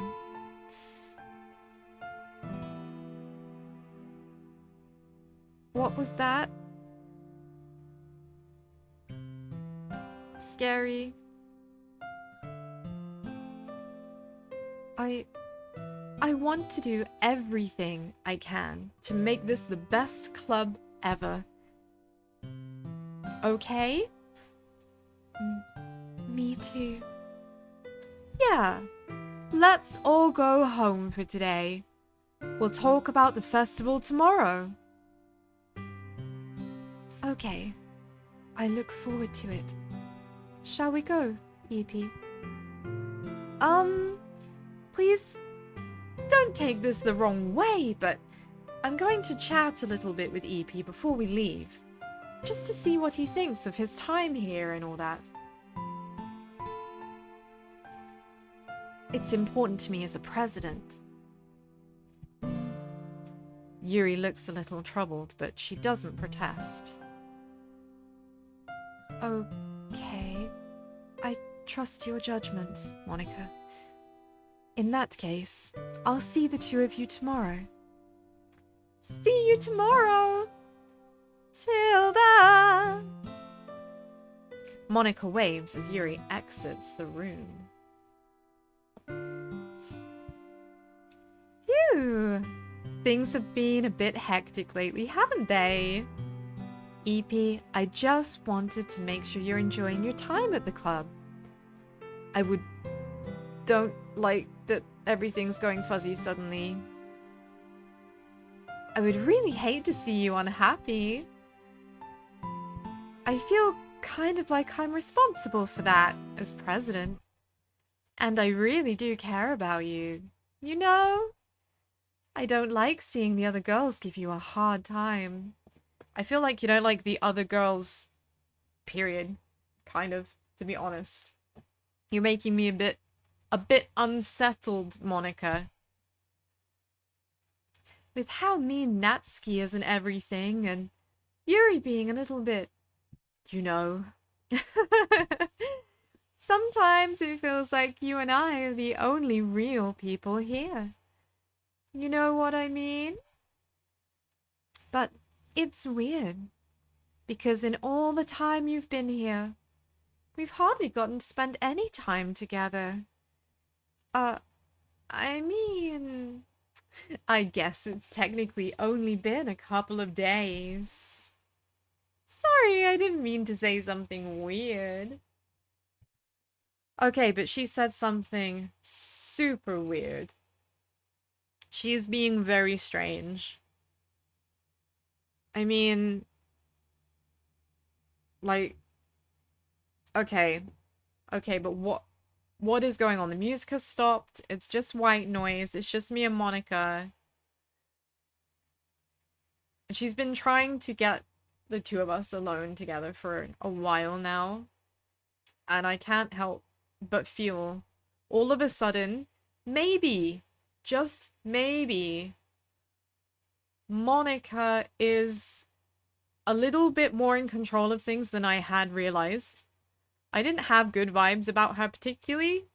What was that? Scary. I want to do everything I can to make this the best club ever. Okay? Me too. Yeah. Let's all go home for today. We'll talk about the festival tomorrow. Okay. I look forward to it. Shall we go, EP? Please don't take this the wrong way, but I'm going to chat a little bit with EP before we leave, just to see what he thinks of his time here and all that. It's important to me as a president. Yuri looks a little troubled, but she doesn't protest. Okay. I trust your judgment, Monica. In that case, I'll see the two of you tomorrow. See you tomorrow, Tilda! Monica waves as Yuri exits the room. Phew! Things have been a bit hectic lately, haven't they? EP, I just wanted to make sure you're enjoying your time at the club. Don't like that everything's going fuzzy suddenly. I would really hate to see you unhappy. I feel kind of like I'm responsible for that as president. And I really do care about you. You know? I don't like seeing the other girls give you a hard time. I feel like you don't like the other girls, period. Kind of, to be honest. You're making me a bit unsettled, Monica. With how mean Natsuki is and everything, and Yuri being a little bit, you know. Sometimes it feels like you and I are the only real people here. You know what I mean? But it's weird, because in all the time you've been here, we've hardly gotten to spend any time together. I mean, I guess it's technically only been a couple of days. Sorry, I didn't mean to say something weird. Okay, but she said something super weird. She's being very strange. I mean, like, okay, but what is going on? The music has stopped. It's just white noise. It's just me and Monica. And she's been trying to get the two of us alone together for a while now. And I can't help but feel all of a sudden, maybe, just maybe, Monica is a little bit more in control of things than I had realized. I didn't have good vibes about her particularly.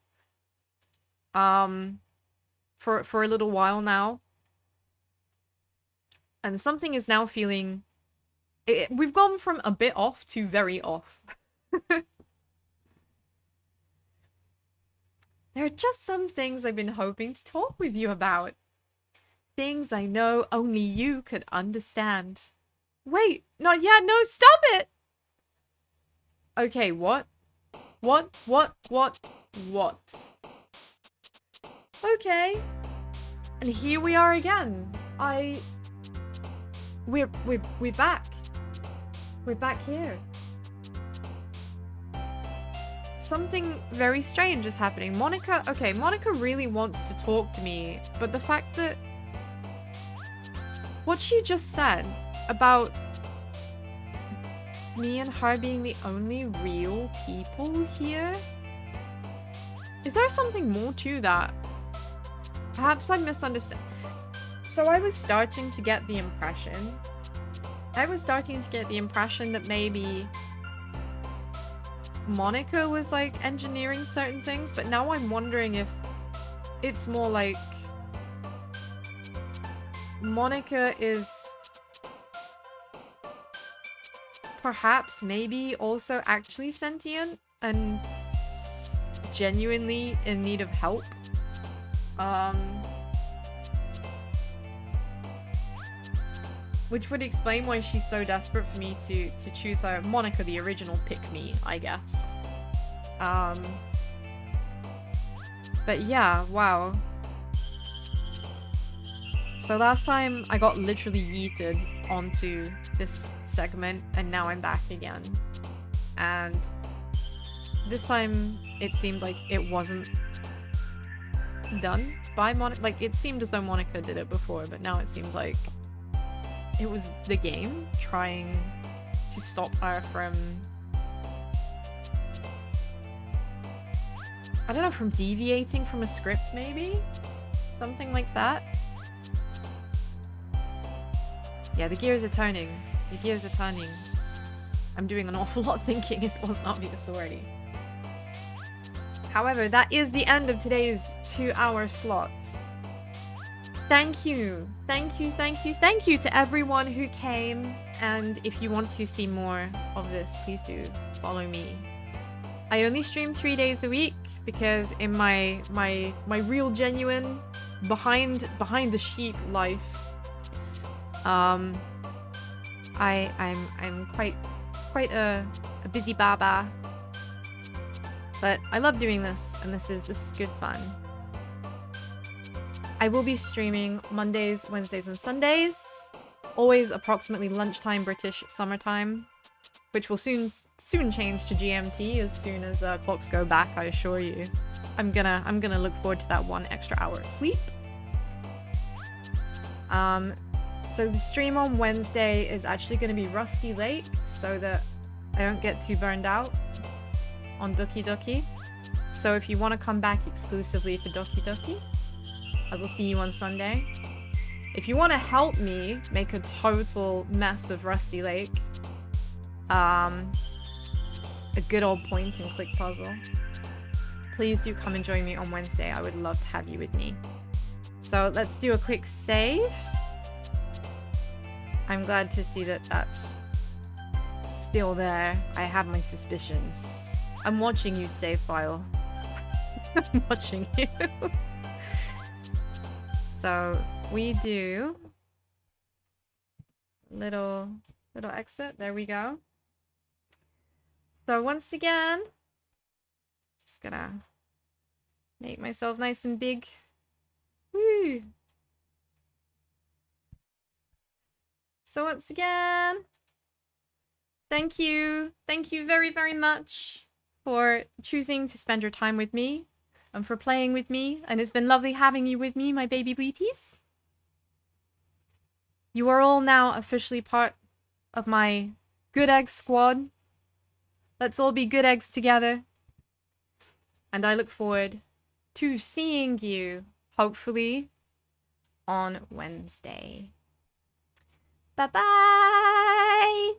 For a little while now. And something is now feeling... we've gone from a bit off to very off. There are just some things I've been hoping to talk with you about. Things I know only you could understand. Wait, not yet. No, stop it! Okay, what? What? Okay. And here we are again. We're back. We're back here. Something very strange is happening. Monica really wants to talk to me, but the fact that what she just said about me and her being the only real people here? Is there something more to that? Perhaps I misunderstand. So I was starting to get the impression that maybe Monica was like engineering certain things, but now I'm wondering if it's more like Monica is perhaps maybe also actually sentient and genuinely in need of help. Which would explain why she's so desperate for me to choose her. Monica, the original pick-me, I guess. But yeah, wow. So last time I got literally yeeted onto this segment, and now I'm back again. And this time it seemed like it wasn't done by Monica. Like, it seemed as though Monica did it before, but now it seems like it was the game trying to stop her from I don't know, from deviating from a script maybe? Something like that. Yeah, the gears are turning. The gears are turning. I'm doing an awful lot thinking if it wasn't obvious already. However, that is the end of today's 2-hour slot. Thank you. Thank you, thank you, thank you to everyone who came. And if you want to see more of this, please do follow me. I only stream 3 days a week because in my real genuine behind the sheep life, I'm quite a busy baba. But I love doing this, and this is good fun. I will be streaming Mondays, Wednesdays, and Sundays. Always approximately lunchtime British summertime, which will soon change to GMT as soon as clocks go back, I assure you. I'm gonna look forward to that 1 extra hour of sleep. So the stream on Wednesday is actually gonna be Rusty Lake, so that I don't get too burned out on Doki Doki. So if you want to come back exclusively for Doki Doki, I will see you on Sunday. If you want to help me make a total mess of Rusty Lake, a good old point and click puzzle, please do come and join me on Wednesday. I would love to have you with me. So let's do a quick save. I'm glad to see that that's still there. I have my suspicions. I'm watching you, save file. I'm watching you. So we do little exit. There we go. So once again, just gonna make myself nice and big. Woo! So once again, thank you very, very much for choosing to spend your time with me and for playing with me, and it's been lovely having you with me, my baby bleaties. You are all now officially part of my good egg squad. Let's all be good eggs together. And I look forward to seeing you, hopefully, on Wednesday. Bye-bye!